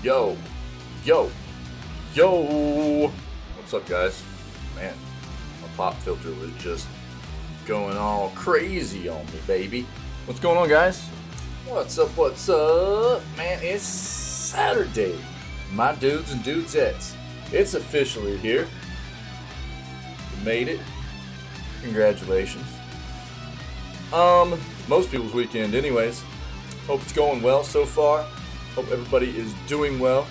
Yo, yo, yo. What's up, guys? Man, my pop filter was just going all crazy on me, baby. What's going on, guys? What's up, Man, it's Saturday. My dudes and dudesettes. It's officially here. We made it. Congratulations. Most people's weekend anyways. Hope it's going well so far. Hope everybody is doing well.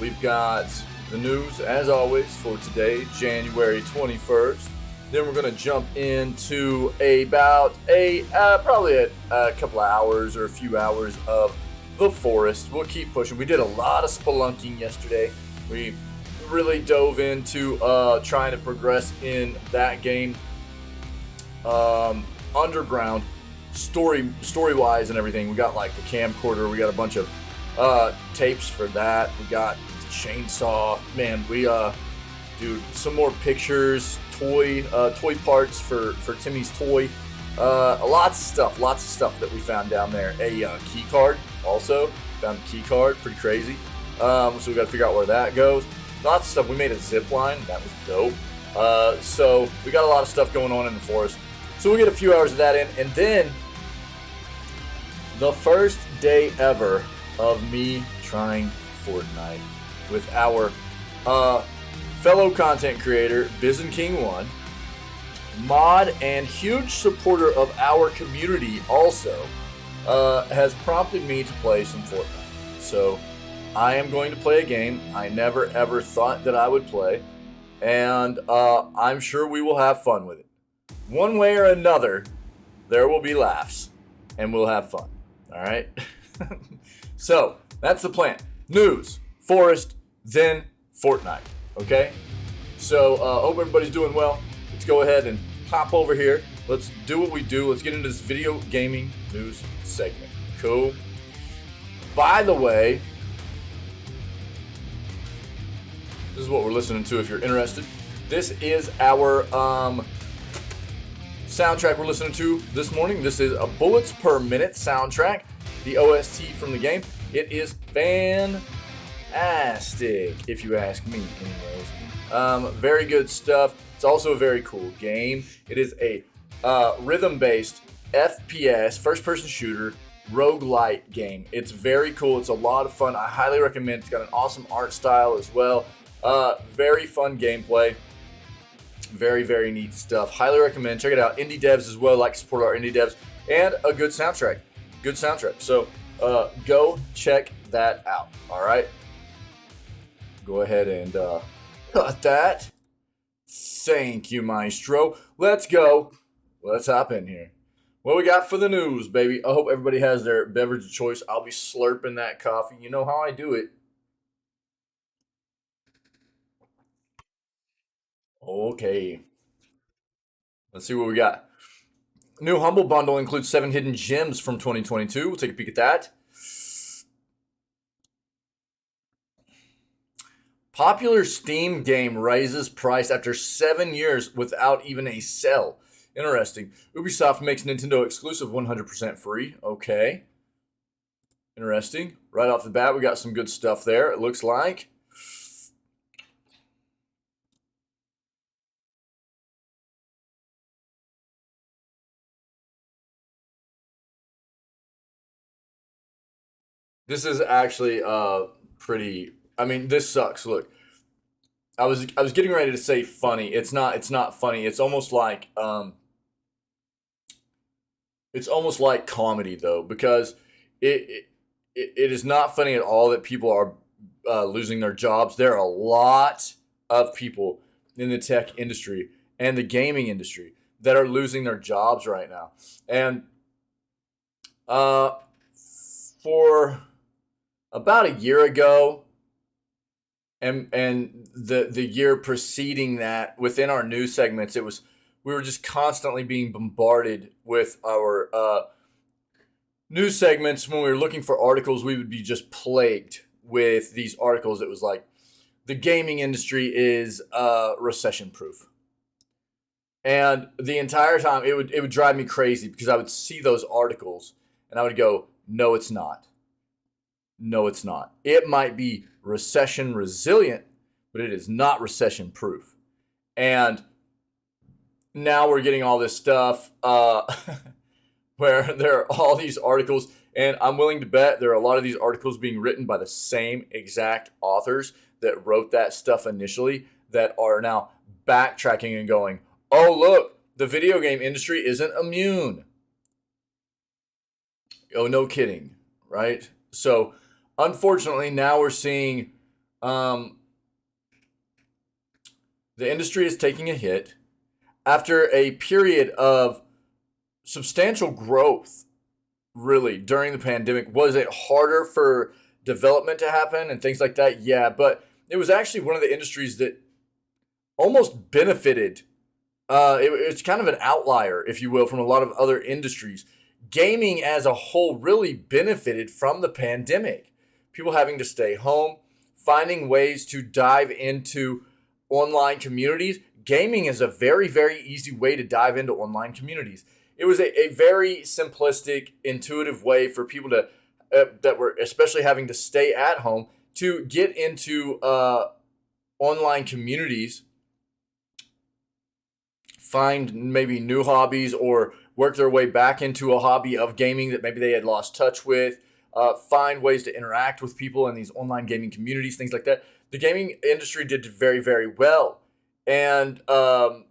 We've got the news, as always, for today, January 21st. Then we're going to jump into probably a couple of hours or a few hours of the forest. We'll keep pushing. We did a lot of spelunking yesterday. We really dove into trying to progress in that game. Underground. Story-wise and everything, we got like the camcorder, we got a bunch of tapes for that, we got the chainsaw, man, we dude, some more pictures, toy parts for Timmy's toy, lots of stuff that we found down there. A key card, also found a key card, pretty crazy. So we got to figure out where that goes. Lots of stuff. We made a zip line, that was dope. So we got a lot of stuff going on in the forest. So we'll get a few hours of that in, and then the first day ever of me trying Fortnite with our fellow content creator, BizenKing1, mod and huge supporter of our community also, has prompted me to play some Fortnite. So I am going to play a game I never ever thought that I would play, and I'm sure we will have fun with it. One way or another, there will be laughs, and we'll have fun. All right? So, that's the plan. News, forest, then Fortnite. Okay? So, hope everybody's doing well. Let's go ahead and hop over here. Let's do what we do. Let's get into this video gaming news segment. Cool? By the way, this is what we're listening to if you're interested. This is our soundtrack we're listening to this morning. This is a Bullets Per Minute soundtrack, the OST from the game. It is fantastic, if you ask me, anyways. Very good stuff. It's also a very cool game. It is a rhythm-based FPS, first-person shooter, roguelite game. It's very cool. It's a lot of fun. I highly recommend. It's got an awesome art style as well. Very fun gameplay. Very, very neat stuff. Highly recommend. Check it out. Indie devs as well. Like to support our indie devs. And a good soundtrack. Good soundtrack. So, go check that out. All right? Go ahead and cut that. Thank you, Maestro. Let's go. Let's hop in here. What we got for the news, baby? I hope everybody has their beverage of choice. I'll be slurping that coffee. You know how I do it. Okay. Let's see what we got. New Humble Bundle includes 7 hidden gems from 2022. We'll take a peek at that. Popular Steam game raises price after 7 years without even a sale. Interesting. Ubisoft makes Nintendo exclusive 100% free. Okay. Interesting. Right off the bat, we got some good stuff there, it looks like. This is actually pretty. I mean, this sucks. Look, I was getting ready to say funny. It's not funny. It's almost like comedy though, because it is not funny at all that people are losing their jobs. There are a lot of people in the tech industry and the gaming industry that are losing their jobs right now, and for about a year ago, and the year preceding that, within our news segments, we were just constantly being bombarded with our news segments. When we were looking for articles, we would be just plagued with these articles. It was like, the gaming industry is recession proof. And the entire time, it would drive me crazy, because I would see those articles and I would go, no, it's not. No, it's not. It might be recession resilient, but it is not recession proof. And now we're getting all this stuff where there are all these articles, and I'm willing to bet there are a lot of these articles being written by the same exact authors that wrote that stuff initially that are now backtracking and going, oh, look, the video game industry isn't immune. Oh, no kidding, right? So, unfortunately, now we're seeing the industry is taking a hit after a period of substantial growth, really, during the pandemic. Was it harder for development to happen and things like that? Yeah, but it was actually one of the industries that almost benefited. It's kind of an outlier, if you will, from a lot of other industries. Gaming as a whole really benefited from the pandemic. People having to stay home, finding ways to dive into online communities. Gaming is a very, very easy way to dive into online communities. It was a very simplistic, intuitive way for people to that were especially having to stay at home to get into online communities, find maybe new hobbies, or work their way back into a hobby of gaming that maybe they had lost touch with, find ways to interact with people in these online gaming communities, things like that. The gaming industry did very, very well. And now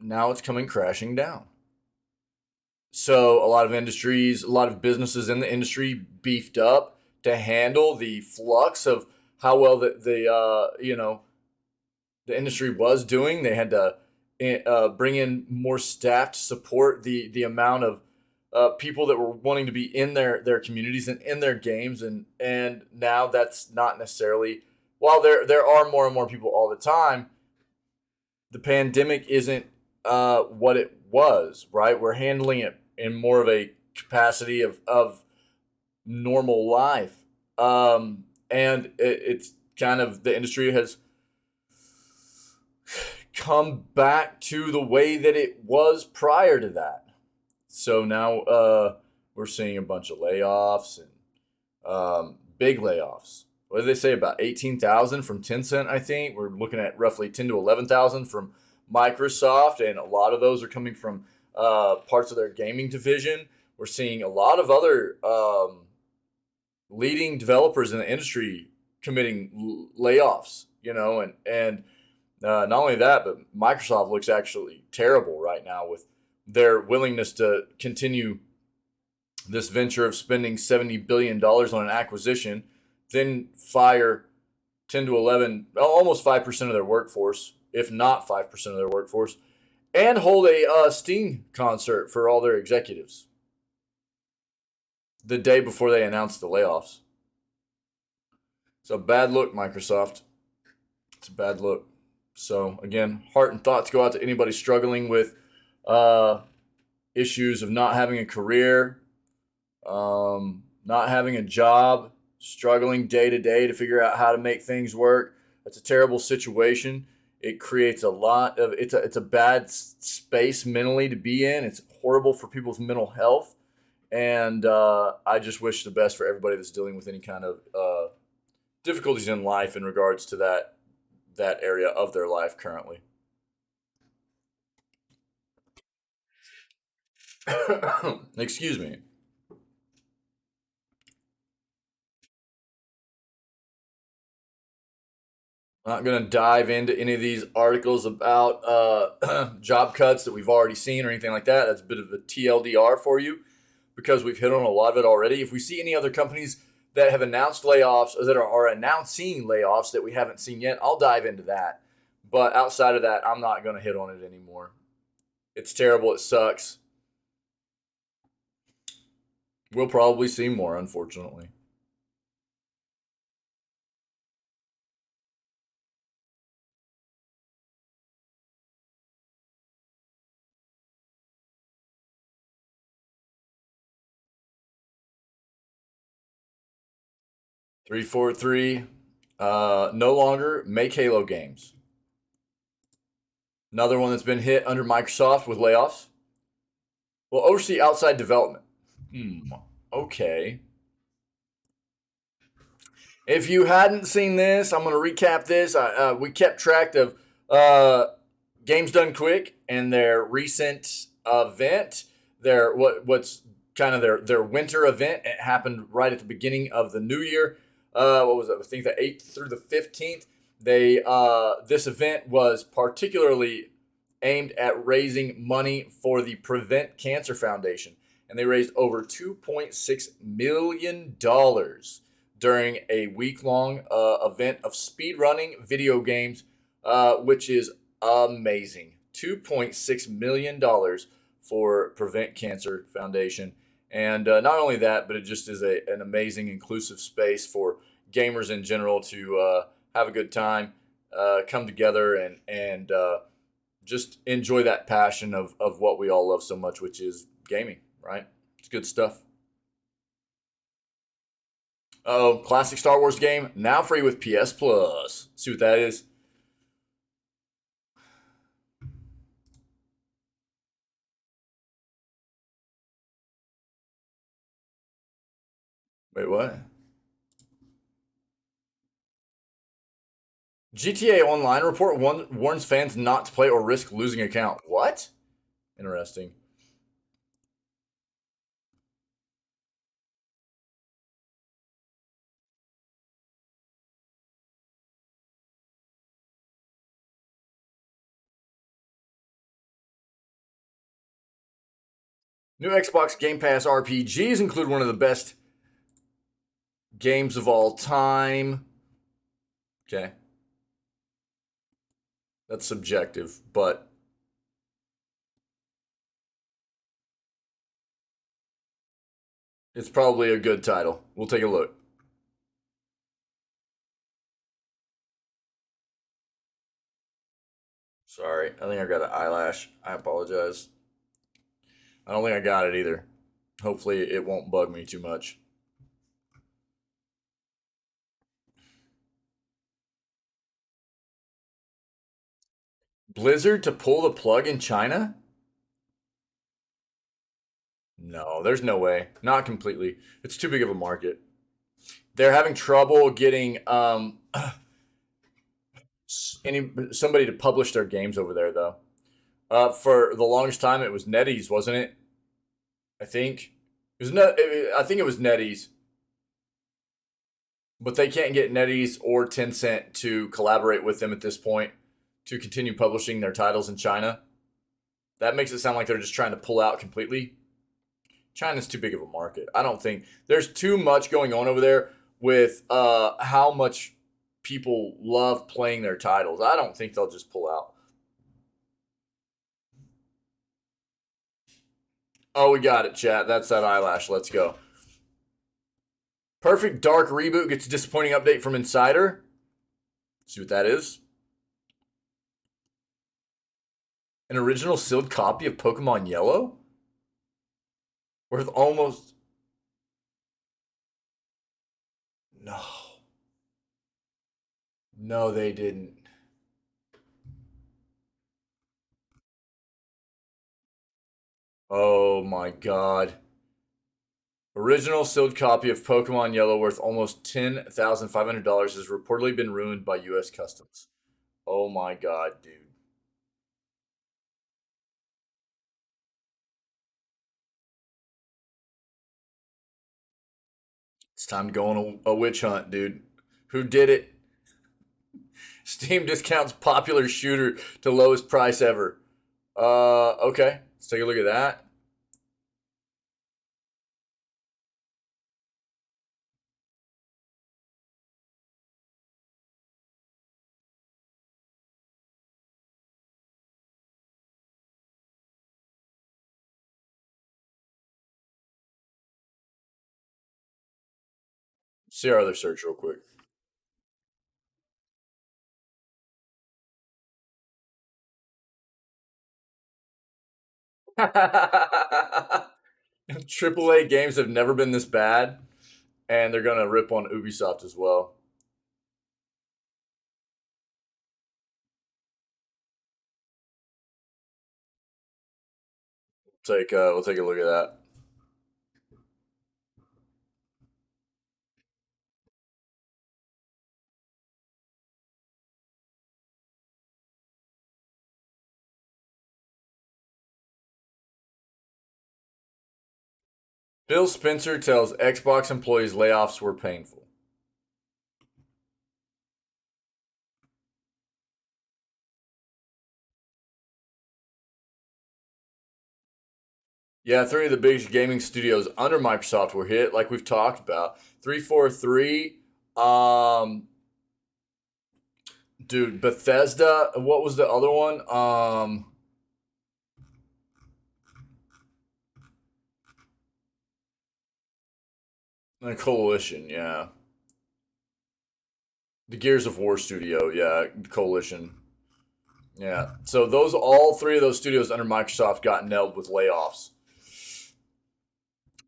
it's coming crashing down. So a lot of industries, a lot of businesses in the industry beefed up to handle the flux of how well the industry was doing. They had to bring in more staff to support the amount of people that were wanting to be in their communities and in their games, and now that's not necessarily, while there are more and more people all the time, the pandemic isn't what it was, right? We're handling it in more of a capacity of normal life, and it's kind of, the industry has come back to the way that it was prior to that. So now we're seeing a bunch of layoffs and big layoffs. What did they say? About 18,000 from Tencent, I think. We're looking at roughly 10 to 11,000 from Microsoft, and a lot of those are coming from parts of their gaming division. We're seeing a lot of other leading developers in the industry committing layoffs, and not only that, but Microsoft looks actually terrible right now with their willingness to continue this venture of spending $70 billion on an acquisition, then fire 10 to 11, almost 5% of their workforce, if not 5% of their workforce, and hold a Steam concert for all their executives the day before they announced the layoffs. It's a bad look, Microsoft. It's a bad look. So again, heart and thoughts go out to anybody struggling with issues of not having a career, not having a job, struggling day to day to figure out how to make things work. That's a terrible situation. It creates a lot of, it's a bad space mentally to be in. It's horrible for people's mental health. And I just wish the best for everybody that's dealing with any kind of difficulties in life in regards to that area of their life currently. Excuse me. Not going to dive into any of these articles about job cuts that we've already seen or anything like that. That's a bit of a TLDR for you because we've hit on a lot of it already. If we see any other companies that have announced layoffs or that are announcing layoffs that we haven't seen yet, I'll dive into that. But outside of that, I'm not going to hit on it anymore. It's terrible. It sucks. We'll probably see more, unfortunately. Three, four, three. No longer make Halo games. Another one that's been hit under Microsoft with layoffs. Will oversee outside development. Okay. If you hadn't seen this, I'm going to recap this. We kept track of uh, Games Done Quick and their recent event. What's kind of their winter event. It happened right at the beginning of the new year. What was it? I think the 8th through the 15th. This event was particularly aimed at raising money for the Prevent Cancer Foundation, and they raised over $2.6 million during a week-long event of speed running video games, which is amazing. $2.6 million for Prevent Cancer Foundation. And not only that, but it just is an amazing, inclusive space for gamers in general to have a good time, come together, and just enjoy that passion of what we all love so much, which is gaming, right? It's good stuff. Oh, classic Star Wars game, now free with PS Plus. See what that is? Wait, what? GTA Online report warns fans not to play or risk losing account. What? Interesting. New Xbox Game Pass RPGs include one of the best games of all time. Okay. That's subjective, but it's probably a good title. We'll take a look. Sorry, I think I got an eyelash. I apologize. I don't think I got it either. Hopefully, it won't bug me too much. Blizzard to pull the plug in China? No, there's no way. Not completely. It's too big of a market. They're having trouble getting somebody to publish their games over there, though. For the longest time, it was NetEase, wasn't it? I think it was no. I think it was NetEase, but they can't get NetEase or Tencent to collaborate with them at this point to continue publishing their titles in China. That makes it sound like they're just trying to pull out completely. China's too big of a market. I don't think there's too much going on over there with how much people love playing their titles. I don't think they'll just pull out. Oh, we got it, chat. That's that eyelash. Let's go. Perfect Dark reboot gets a disappointing update from Insider. See what that is? An original sealed copy of Pokemon Yellow? Worth almost. No. No, they didn't. Oh my god. Original sealed copy of Pokemon Yellow worth almost $10,500 has reportedly been ruined by U.S. Customs. Oh my god, dude. It's time to go on a witch hunt, dude. Who did it? Steam discounts popular shooter to lowest price ever. Okay. Let's take a look at that. See our other search real quick. AAA games have never been this bad, and they're gonna rip on Ubisoft as well. We'll take a look at that. Bill Spencer tells Xbox employees layoffs were painful. Yeah, three of the biggest gaming studios under Microsoft were hit, like we've talked about. 343, dude, Bethesda. What was the other one? The Coalition, yeah. The Gears of War studio, yeah, Coalition. Yeah. So all three of those studios under Microsoft got nailed with layoffs.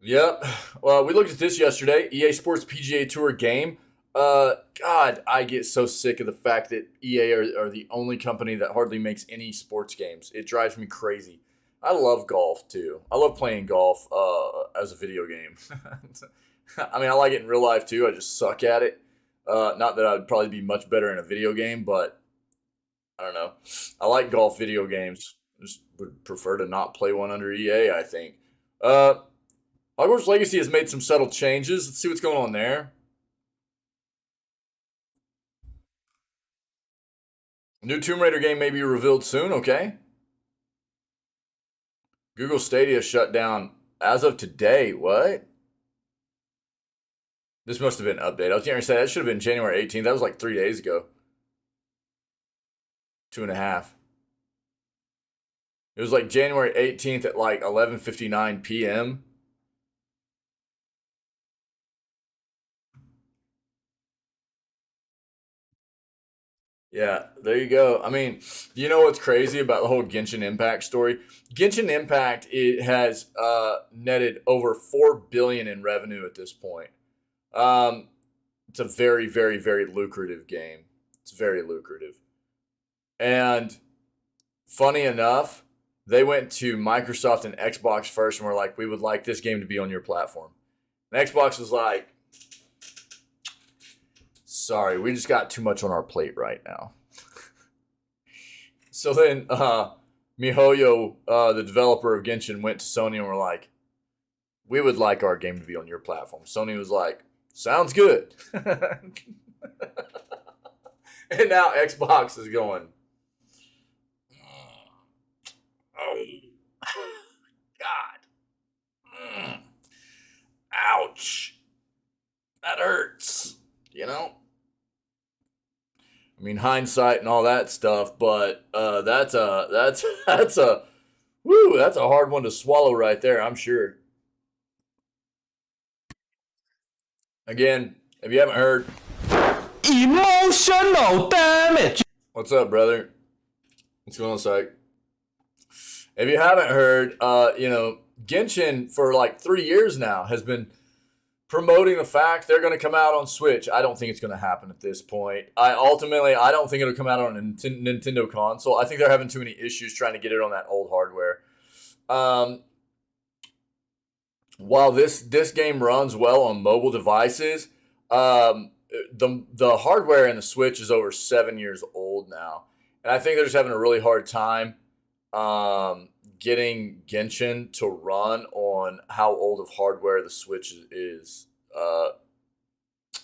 Yep. Well, we looked at this yesterday. EA Sports PGA Tour game. God, I get so sick of the fact that EA are the only company that hardly makes any sports games. It drives me crazy. I love golf too. I love playing golf as a video game. I mean, I like it in real life too. I just suck at it. Not that I'd probably be much better in a video game, but I don't know. I like golf video games. Just would prefer to not play one under EA, I think. Hogwarts Legacy has made some subtle changes. Let's see what's going on there. New Tomb Raider game may be revealed soon, okay? Google Stadia shut down as of today. What? This must have been an update. I was going to say that should have been January 18th. That was like 3 days ago. 2.5. It was like January 18th at like 11:59 p.m. Yeah, there you go. I mean, you know what's crazy about the whole Genshin Impact story? Genshin Impact, it has netted over $4 billion in revenue at this point. It's a very, very, very lucrative game. It's very lucrative. And funny enough, they went to Microsoft and Xbox first and were like, we would like this game to be on your platform. And Xbox was like, sorry, we just got too much on our plate right now. So then MiHoYo, the developer of Genshin, went to Sony and were like, we would like our game to be on your platform. Sony was like, sounds good. And now Xbox is going, oh, God. Ouch. That hurts, you know? I mean, hindsight and all that stuff, but that's a that's a hard one to swallow right there, I'm sure. Again, if you haven't heard, emotional damage. what's up, brother? What's going on, Psych? If you haven't heard, Genshin for like 3 years now has been promoting the fact they're going to come out on Switch. I don't think it's going to happen at this point. I don't think it'll come out on a Nintendo console. I think they're having too many issues trying to get it on that old hardware. While this game runs well on mobile devices, the hardware in the Switch is over 7 years old now, and I think they're just having a really hard time getting Genshin to run on how old of hardware the Switch is.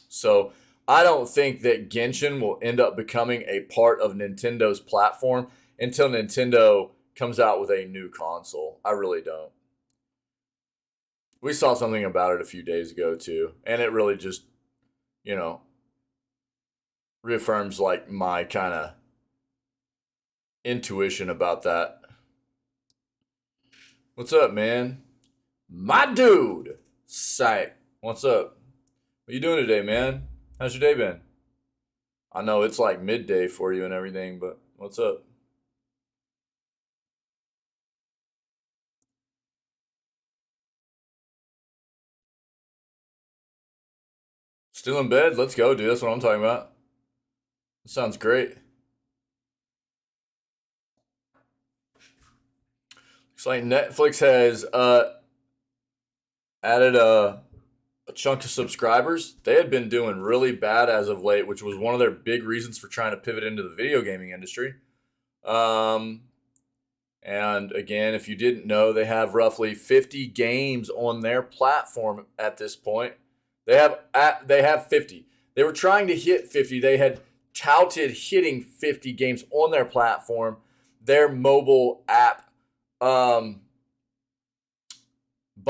So I don't think that Genshin will end up becoming a part of Nintendo's platform until Nintendo comes out with a new console. I really don't. We saw something about it a few days ago too, and it really just, reaffirms like my kind of intuition about that. What's up, man? My dude! Sight. What's up? What you doing today, man? How's your day been? I know it's like midday for you and everything, but what's up? Still in bed? Let's go, dude. That's what I'm talking about. That sounds great. Looks like Netflix has added a chunk of subscribers. They had been doing really bad as of late, which was one of their big reasons for trying to pivot into the video gaming industry. And again, if you didn't know, they have roughly 50 games on their platform at this point. They have 50. They were trying to hit 50. They had touted hitting 50 games on their platform, their mobile app, by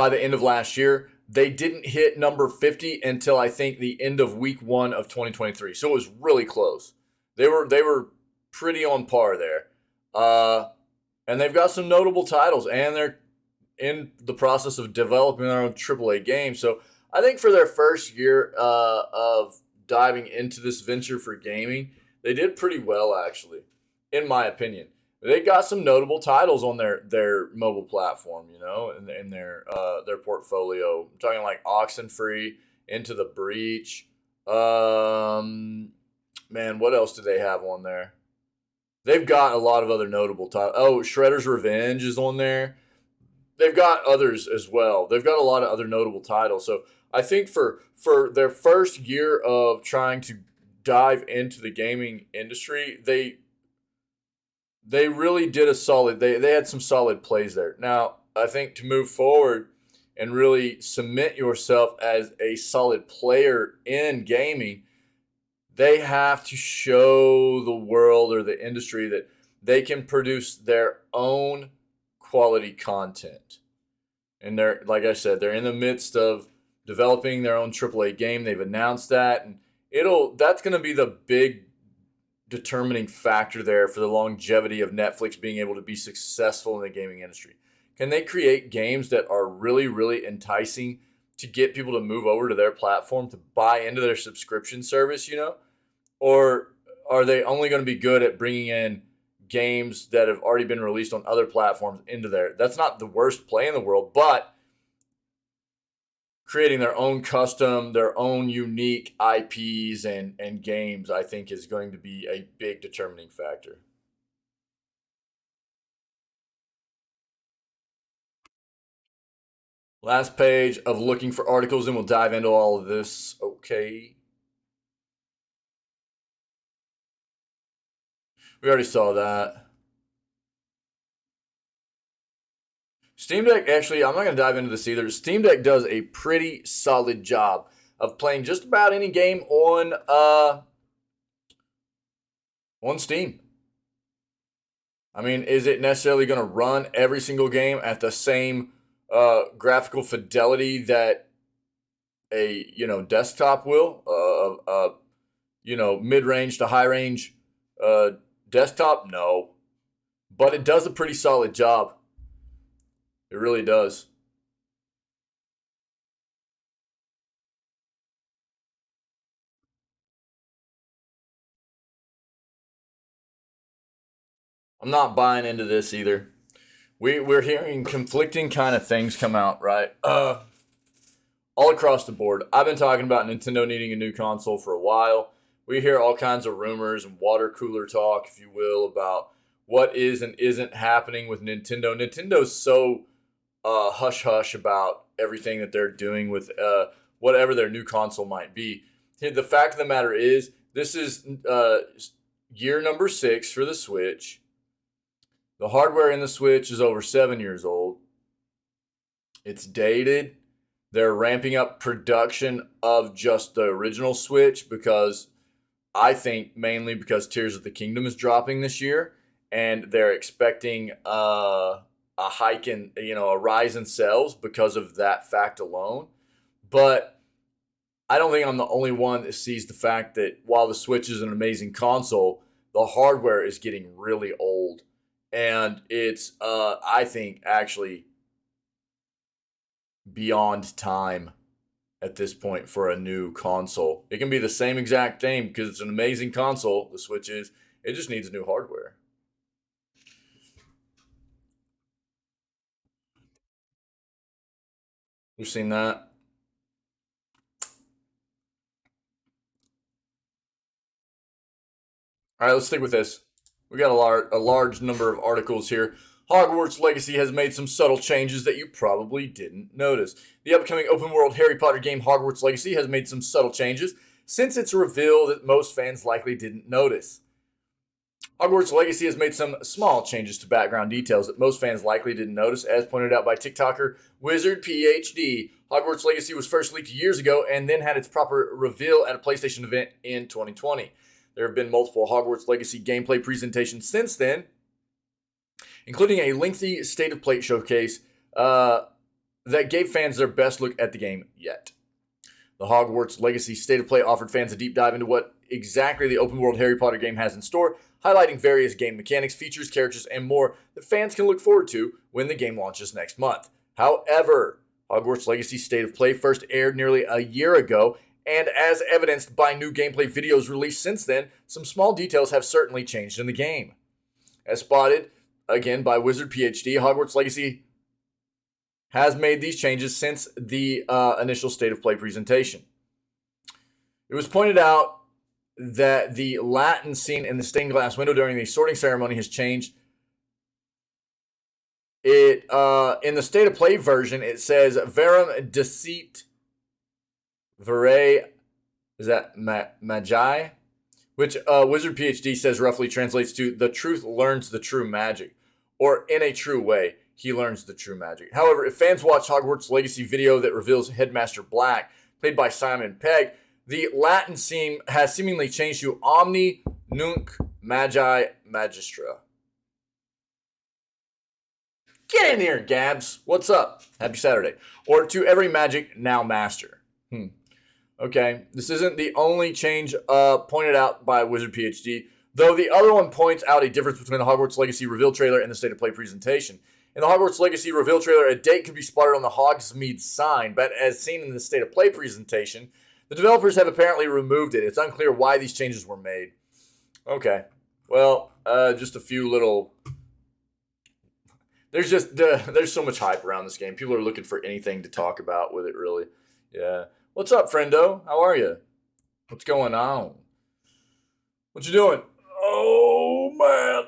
the end of last year. They didn't hit number 50 until I think the end of week 1 of 2023. So it was really close. They were pretty on par there. And they've got some notable titles, and they're in the process of developing their own AAA game. So I think for their first year of diving into this venture for gaming, they did pretty well, actually, in my opinion. They got some notable titles on their mobile platform, in their portfolio. I'm talking like Oxenfree, Into the Breach. Man, what else do they have on there? They've got a lot of other notable titles. Oh, Shredder's Revenge is on there. They've got others as well. They've got a lot of other notable titles. So I think for their first year of trying to dive into the gaming industry, they really did a solid. They had some solid plays there. Now, I think to move forward and really cement yourself as a solid player in gaming, they have to show the world or the industry that they can produce their own quality content. And they're, like I said, they're in the midst of developing their own AAA game. They've announced that, and that's going to be the big determining factor there for the longevity of Netflix being able to be successful in the gaming industry. Can they create games that are really, really enticing to get people to move over to their platform, to buy into their subscription service, Or are they only going to be good at bringing in games that have already been released on other platforms into there? That's not the worst play in the world, but creating their own custom, their own unique IPs and games, I think, is going to be a big determining factor. Last page of looking for articles, and we'll dive into all of this. Okay. We already saw that. Steam Deck, actually, I'm not going to dive into this either. Steam Deck does a pretty solid job of playing just about any game on Steam. I mean, is it necessarily going to run every single game at the same graphical fidelity that a desktop will? Mid-range to high-range desktop? No, but it does a pretty solid job. It really does. I'm not buying into this either. We're hearing conflicting kind of things come out, right? All across the board. I've been talking about Nintendo needing a new console for a while. We hear all kinds of rumors and water cooler talk, if you will, about what is and isn't happening with Nintendo. Nintendo's so hush hush about everything that they're doing with whatever their new console might be. The fact of the matter is, this is year number 6 for the Switch. The hardware in the Switch is over 7 years old. It's dated. They're ramping up production of just the original Switch because I think mainly because Tears of the Kingdom is dropping this year, and they're expecting a hike in, a rise in sales because of that fact alone. But I don't think I'm the only one that sees the fact that while the Switch is an amazing console, the hardware is getting really old. And it's, I think, actually beyond time at this point for a new console. It can be the same exact thing because it's an amazing console, the Switch is. It just needs new hardware. We've seen that. All right, let's stick with this. We got a large number of articles here. Hogwarts Legacy has made some subtle changes that you probably didn't notice. The upcoming open world Harry Potter game Hogwarts Legacy has made some subtle changes since its reveal that most fans likely didn't notice. Hogwarts Legacy has made some small changes to background details that most fans likely didn't notice, as pointed out by TikToker Wizard PhD. Hogwarts Legacy was first leaked years ago and then had its proper reveal at a PlayStation event in 2020. There have been multiple Hogwarts Legacy gameplay presentations since then, including a lengthy State of Play showcase that gave fans their best look at the game yet. The Hogwarts Legacy State of Play offered fans a deep dive into what exactly the open-world Harry Potter game has in store, highlighting various game mechanics, features, characters, and more that fans can look forward to when the game launches next month. However, Hogwarts Legacy State of Play first aired nearly a year ago, and as evidenced by new gameplay videos released since then, some small details have certainly changed in the game. As spotted, again, by Wizard PhD, Hogwarts Legacy has made these changes since the initial State of Play presentation. It was pointed out that the Latin scene in the stained glass window during the sorting ceremony has changed. In the State of Play version, it says Verum Deceit Vere, is that Magi? Which Wizard PhD says roughly translates to the truth learns the true magic, or in a true way, he learns the true magic. However, if fans watch Hogwarts Legacy video that reveals Headmaster Black, played by Simon Pegg, the Latin has seemingly changed to Omni Nunc Magi Magistra. Get in here, Gabs. What's up? Happy Saturday. Or to every magic now master. Okay, this isn't the only change pointed out by Wizard PhD, though the other one points out a difference between the Hogwarts Legacy reveal trailer and the State of Play presentation. In the Hogwarts Legacy reveal trailer, a date can be spotted on the Hogsmeade sign, but as seen in the State of Play presentation, the developers have apparently removed it. It's unclear why these changes were made. Okay, well, just a few little... There's so much hype around this game. People are looking for anything to talk about with it, really. Yeah. What's up, friendo? How are you? What's going on? What you doing? Oh, man.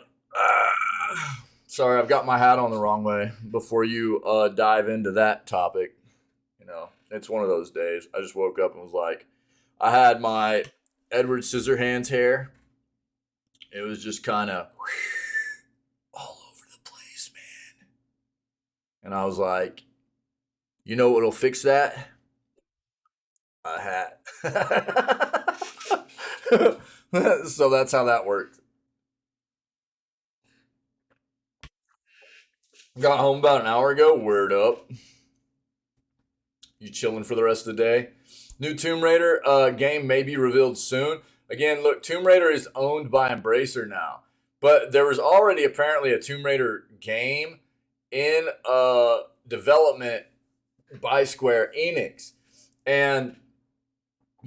Sorry, I've got my hat on the wrong way before you dive into that topic. You know, it's one of those days. I just woke up and was like, I had my Edward Scissorhands hair. It was just kind of all over the place, man. And I was like, you know what'll fix that? A hat. So that's how that worked. Got home about an hour ago. Word up. You chilling for the rest of the day? New Tomb Raider game may be revealed soon. Again, look, Tomb Raider is owned by Embracer now. But there was already apparently a Tomb Raider game in development by Square Enix. And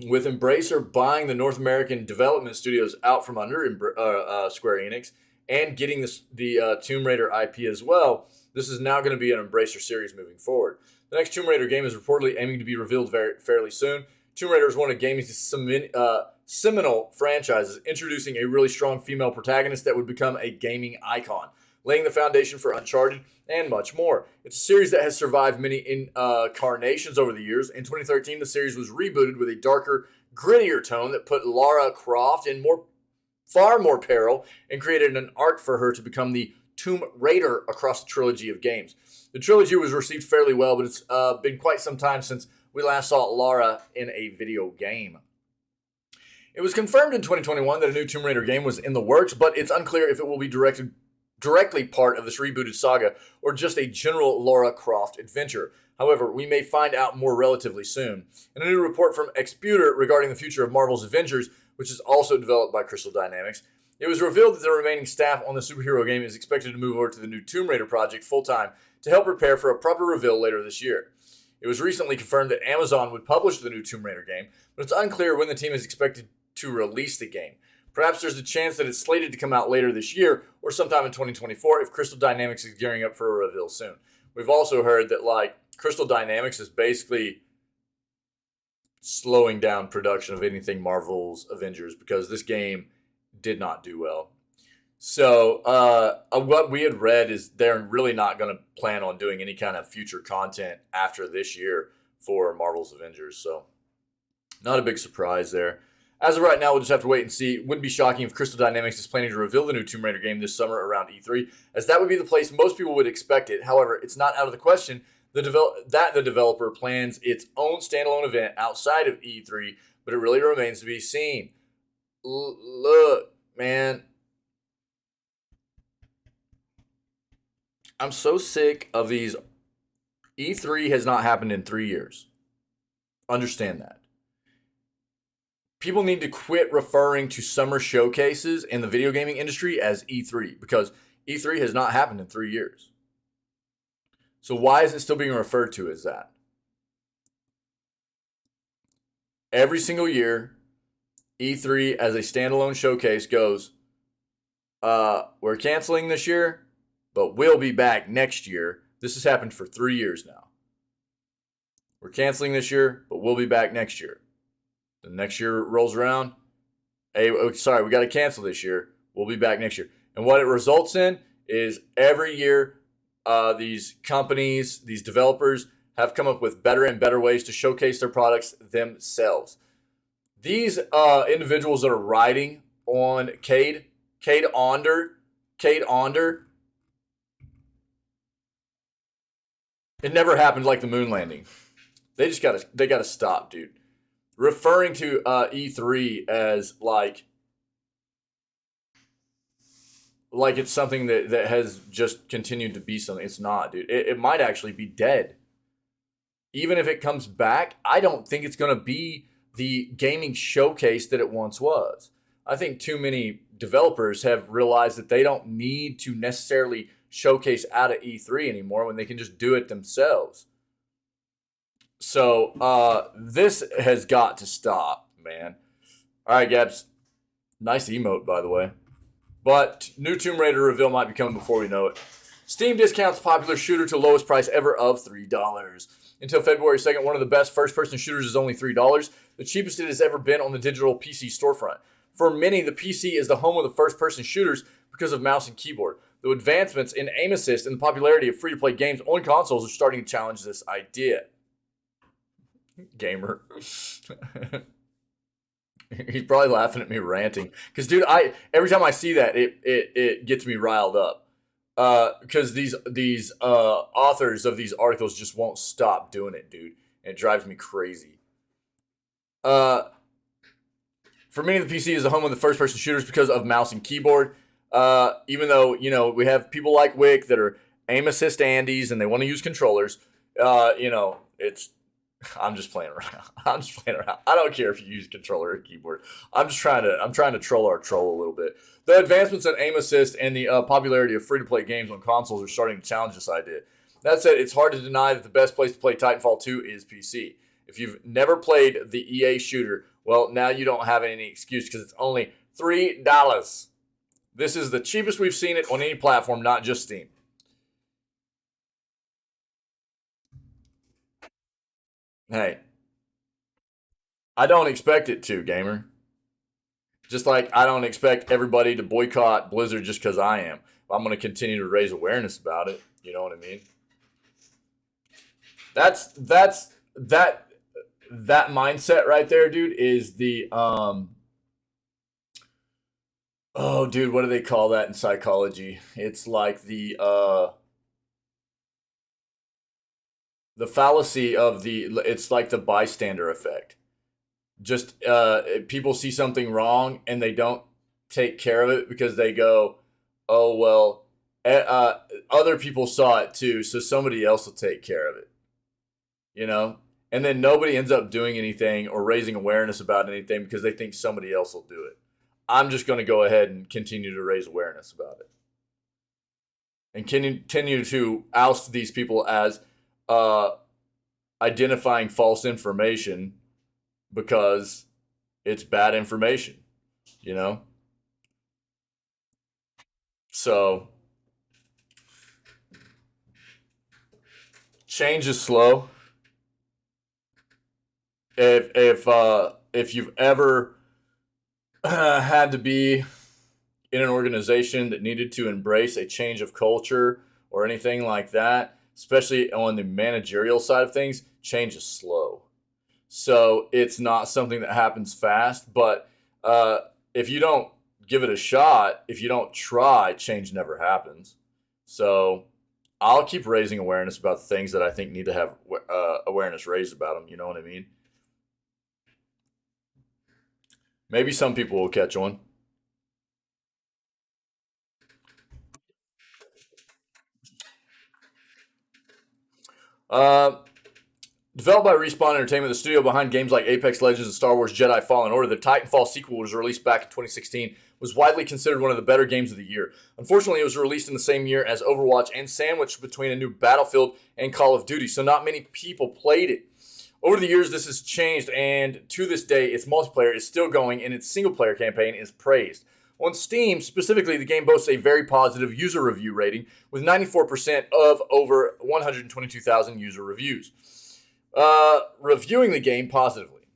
with Embracer buying the North American development studios out from under Square Enix and getting the Tomb Raider IP as well, this is now going to be an Embracer series moving forward. The next Tomb Raider game is reportedly aiming to be revealed fairly soon. Tomb Raider is one of gaming's seminal franchises, introducing a really strong female protagonist that would become a gaming icon, laying the foundation for Uncharted and much more. It's a series that has survived many incarnations over the years. In 2013, the series was rebooted with a darker, grittier tone that put Lara Croft in far more peril and created an arc for her to become the Tomb Raider across the trilogy of games. The trilogy was received fairly well, but it's been quite some time since we last saw Lara in a video game. It was confirmed in 2021 that a new Tomb Raider game was in the works, but it's unclear if it will be directly part of this rebooted saga or just a general Lara Croft adventure. However, we may find out more relatively soon. In a new report from Exputer regarding the future of Marvel's Avengers, which is also developed by Crystal Dynamics, it was revealed that the remaining staff on the superhero game is expected to move over to the new Tomb Raider project full-time to help prepare for a proper reveal later this year. It was recently confirmed that Amazon would publish the new Tomb Raider game, but it's unclear when the team is expected to release the game. Perhaps there's a chance that it's slated to come out later this year or sometime in 2024 if Crystal Dynamics is gearing up for a reveal soon. We've also heard that Crystal Dynamics is basically slowing down production of anything Marvel's Avengers because this game did not do well. So what we had read is they're really not going to plan on doing any kind of future content after this year for Marvel's Avengers. So not a big surprise there. As of right now, we'll just have to wait and see. It wouldn't be shocking if Crystal Dynamics is planning to reveal the new Tomb Raider game this summer around E3, as that would be the place most people would expect it. However, it's not out of the question that the developer plans its own standalone event outside of E3, but it really remains to be seen. Look, man. I'm so sick of these. E3 has not happened in 3 years. Understand that. People need to quit referring to summer showcases in the video gaming industry as E3 because E3 has not happened in 3 years. So why is it still being referred to as that? Every single year, E3 as a standalone showcase goes, we're canceling this year, but we'll be back next year. This has happened for 3 years now. We're canceling this year, but we'll be back next year. The next year rolls around. Hey, sorry, we got to cancel this year. We'll be back next year. And what it results in is every year, these companies, these developers have come up with better and better ways to showcase their products themselves. These individuals that are riding on Cade Onder, it never happened like the moon landing. They gotta stop, dude. Referring to E3 as like it's something that has just continued to be something. It's not, dude. It might actually be dead. Even if it comes back, I don't think it's going to be the gaming showcase that it once was. I think too many developers have realized that they don't need to necessarily showcase out of E3 anymore when they can just do it themselves. So this has got to stop, man. All right, Gabs. Nice emote, by the way. But new Tomb Raider reveal might be coming before we know it. Steam discounts popular shooter to lowest price ever of $3. Until February 2nd, one of the best first-person shooters is only $3, the cheapest it has ever been on the digital PC storefront. For many, the PC is the home of the first-person shooters because of mouse and keyboard. The advancements in aim assist and the popularity of free-to-play games on consoles are starting to challenge this idea. Gamer. He's probably laughing at me ranting. Because, dude, every time I see that, it gets me riled up. Because these authors of these articles just won't stop doing it, dude. And it drives me crazy. For many, the PC is the home of the first-person shooters because of mouse and keyboard. Even though, we have people like Wick that are aim assist Andes and they want to use controllers. I'm just playing around. I don't care if you use controller or keyboard. I'm trying to troll our troll a little bit. The advancements in aim assist and the popularity of free-to-play games on consoles are starting to challenge this idea. That said, it's hard to deny that the best place to play Titanfall 2 is PC. If you've never played the EA shooter, well, now you don't have any excuse because it's only $3. This is the cheapest we've seen it on any platform, not just Steam. Hey, I don't expect it to, gamer. Just like I don't expect everybody to boycott Blizzard just because I am. I'm going to continue to raise awareness about it. You know what I mean? That mindset right there, dude, is the oh, dude, what do they call that in psychology? It's like the fallacy of it's like the bystander effect. Just people see something wrong and they don't take care of it because they go, oh, well, other people saw it too, so somebody else will take care of it. And then nobody ends up doing anything or raising awareness about anything because they think somebody else will do it. I'm just going to go ahead and continue to raise awareness about it. And continue to oust these people as identifying false information because it's bad information, So, change is slow. If you've ever had to be in an organization that needed to embrace a change of culture or anything like that, especially on the managerial side of things, change is slow. so it's not something that happens fast. But if you don't give it a shot, if you don't try, change never happens. So I'll keep raising awareness about the things that I think need to have awareness raised about them. You know what I mean? Maybe some people will catch on. Developed by Respawn Entertainment, the studio behind games like Apex Legends and Star Wars Jedi Fallen Order, the Titanfall sequel was released back in 2016, was widely considered one of the better games of the year. Unfortunately, it was released in the same year as Overwatch and sandwiched between a new Battlefield and Call of Duty, so not many people played it. Over the years, this has changed, and to this day, its multiplayer is still going, and its single-player campaign is praised. On Steam, specifically, the game boasts a very positive user review rating, with 94% of over 122,000 user reviews. Reviewing the game positively.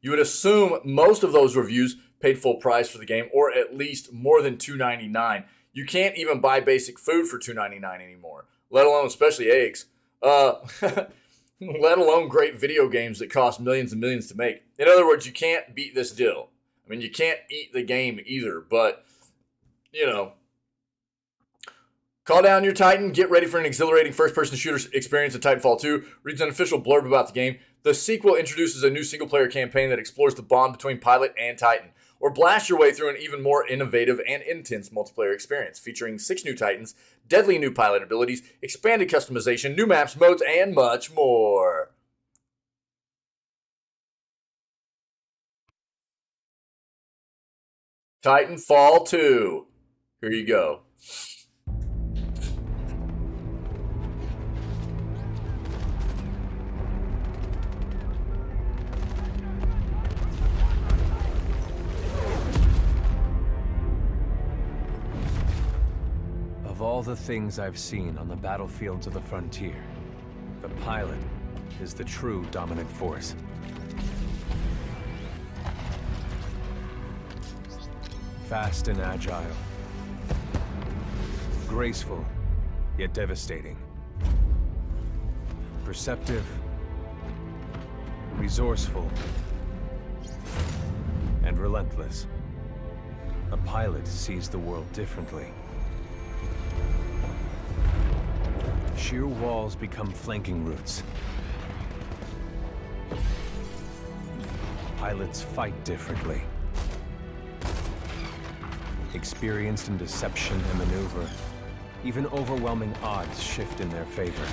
You would assume most of those reviews paid full price for the game, or at least more than $2.99. You can't even buy basic food for $2.99 anymore, let alone especially eggs. Let alone great video games that cost millions and millions to make. In other words, you can't beat this deal. I mean, you can't eat the game either, but, you know. Call down your Titan. Get ready for an exhilarating first-person shooter experience in Titanfall 2. Reads an official blurb about the game. The sequel introduces a new single-player campaign that explores the bond between pilot and Titan. Or blast your way through an even more innovative and intense multiplayer experience, featuring 6 new Titans, deadly new pilot abilities, expanded customization, new maps, modes, and much more. Titanfall 2. Here you go. Of all the things I've seen on the battlefields of the frontier, the pilot is the true dominant force. Fast and agile. Graceful, yet devastating. Perceptive, resourceful, and relentless. A pilot sees the world differently. Sheer walls become flanking routes. Pilots fight differently. Experienced in deception and maneuver, even overwhelming odds shift in their favor.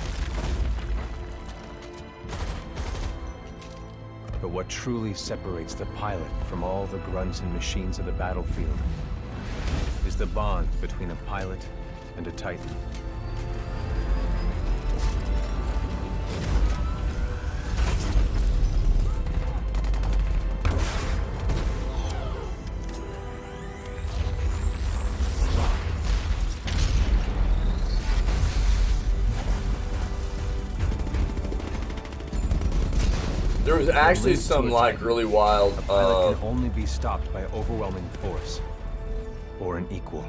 But what truly separates the pilot from all the grunts and machines of the battlefield is the bond between a pilot and a Titan. There was actually some like really wild. A pilot can only be stopped by overwhelming force, or an equal.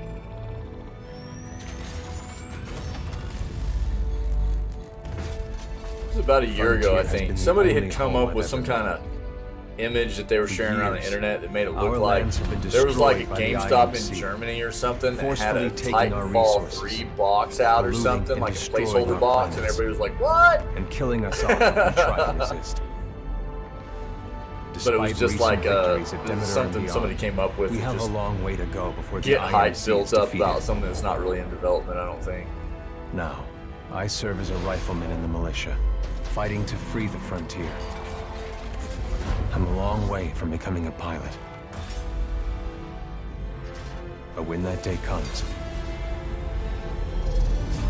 It was about a year ago, I think. Somebody had come up with some kind of image that they were sharing around the internet that made it look like there was like a GameStop in Germany or something that had a Titanfall 3 box out or something, like a placeholder box, and everybody was like, "What?" And killing us all if we try to resist. But it was just like something somebody came up with. We have a just long way to go before get hype built up defeated. about something that's not really in development, I don't think. Now, I serve as a rifleman in the militia, fighting to free the frontier. I'm a long way from becoming a pilot. But when that day comes,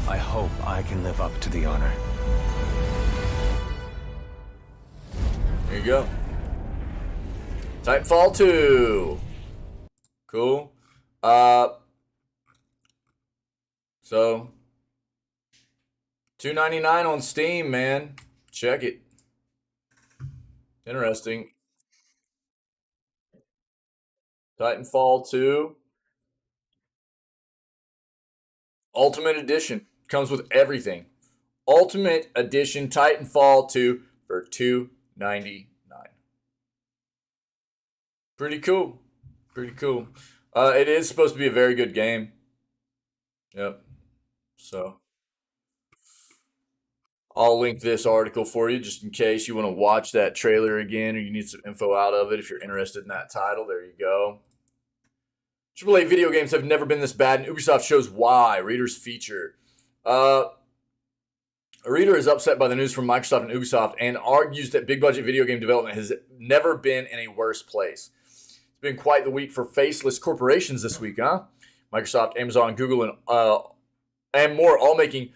I hope I can live up to the honor. There you go. Titanfall 2. Cool. So $2.99 on Steam, man. Check it. Interesting. Titanfall 2. Ultimate Edition. Comes with everything. Ultimate Edition Titanfall 2 for $2.99. Pretty cool. Pretty cool. It is supposed to be a very good game. Yep. So I'll link this article for you just in case you want to watch that trailer again or you need some info out of it if you're interested in that title. There you go. AAA video games have never been this bad, and Ubisoft shows why. Readers feature. A reader is upset by the news from Microsoft and Ubisoft and argues that big budget video game development has never been in a worse place. It's been quite the week for faceless corporations this week, huh? Microsoft, Amazon, Google, and more all making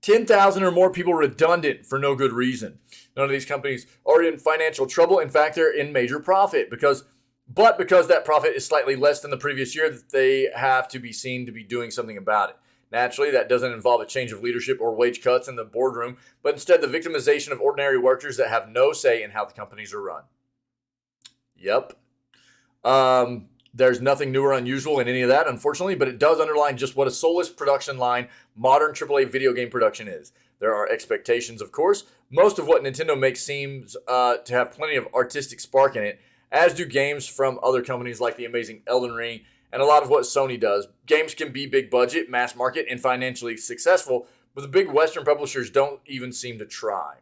10,000 or more people redundant for no good reason. None of these companies are in financial trouble. In fact, they're in major profit because that profit is slightly less than the previous year, that they have to be seen to be doing something about it. Naturally, that doesn't involve a change of leadership or wage cuts in the boardroom, but instead the victimization of ordinary workers that have no say in how the companies are run. Yep. There's nothing new or unusual in any of that, unfortunately, but it does underline just what a soulless production line modern AAA video game production is. There are expectations, of course. Most of what Nintendo makes seems to have plenty of artistic spark in it, as do games from other companies like the amazing Elden Ring and a lot of what Sony does. Games can be big budget, mass market, and financially successful, but the big Western publishers don't even seem to try.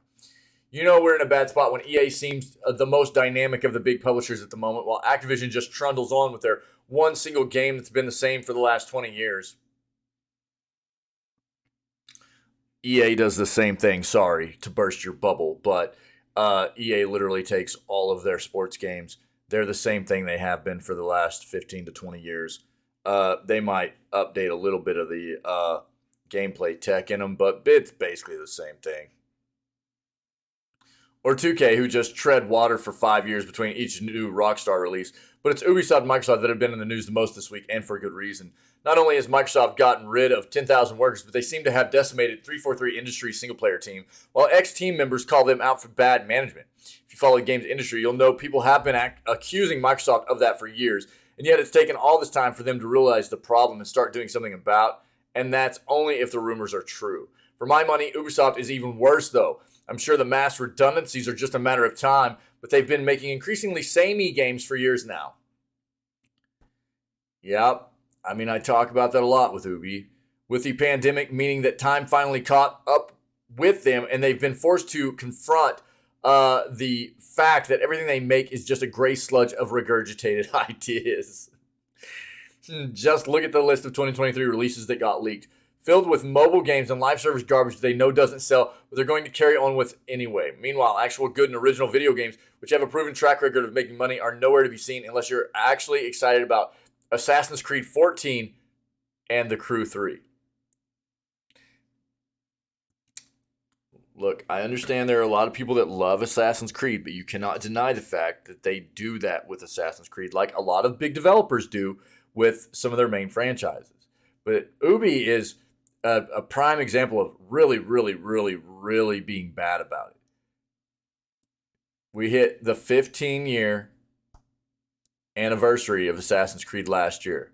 You know we're in a bad spot when EA seems the most dynamic of the big publishers at the moment, while Activision just trundles on with their one single game that's been the same for the last 20 years. EA does the same thing, sorry to burst your bubble, but EA literally takes all of their sports games. They're the same thing they have been for the last 15 to 20 years. They might update a little bit of the gameplay tech in them, but it's basically the same thing. Or 2K, who just tread water for 5 years between each new Rockstar release. But it's Ubisoft and Microsoft that have been in the news the most this week, and for good reason. Not only has Microsoft gotten rid of 10,000 workers, but they seem to have decimated 343 Industry's single-player team, while ex-team members call them out for bad management. If you follow the games industry, you'll know people have been accusing Microsoft of that for years, and yet it's taken all this time for them to realize the problem and start doing something about, and that's only if the rumors are true. For my money, Ubisoft is even worse, though. I'm sure the mass redundancies are just a matter of time, but they've been making increasingly samey games for years now. Yep, I mean, I talk about that a lot with Ubi. With the pandemic, meaning that time finally caught up with them, and they've been forced to confront the fact that everything they make is just a gray sludge of regurgitated ideas. Just look at the list of 2023 releases that got leaked. Filled with mobile games and live service garbage they know doesn't sell, but they're going to carry on with anyway. Meanwhile, actual good and original video games, which have a proven track record of making money, are nowhere to be seen unless you're actually excited about Assassin's Creed 14 and The Crew 3. Look, I understand there are a lot of people that love Assassin's Creed, but you cannot deny the fact that they do that with Assassin's Creed, like a lot of big developers do with some of their main franchises. But Ubi is a prime example of really, really, really, really being bad about it. We hit the 15-year anniversary of Assassin's Creed last year.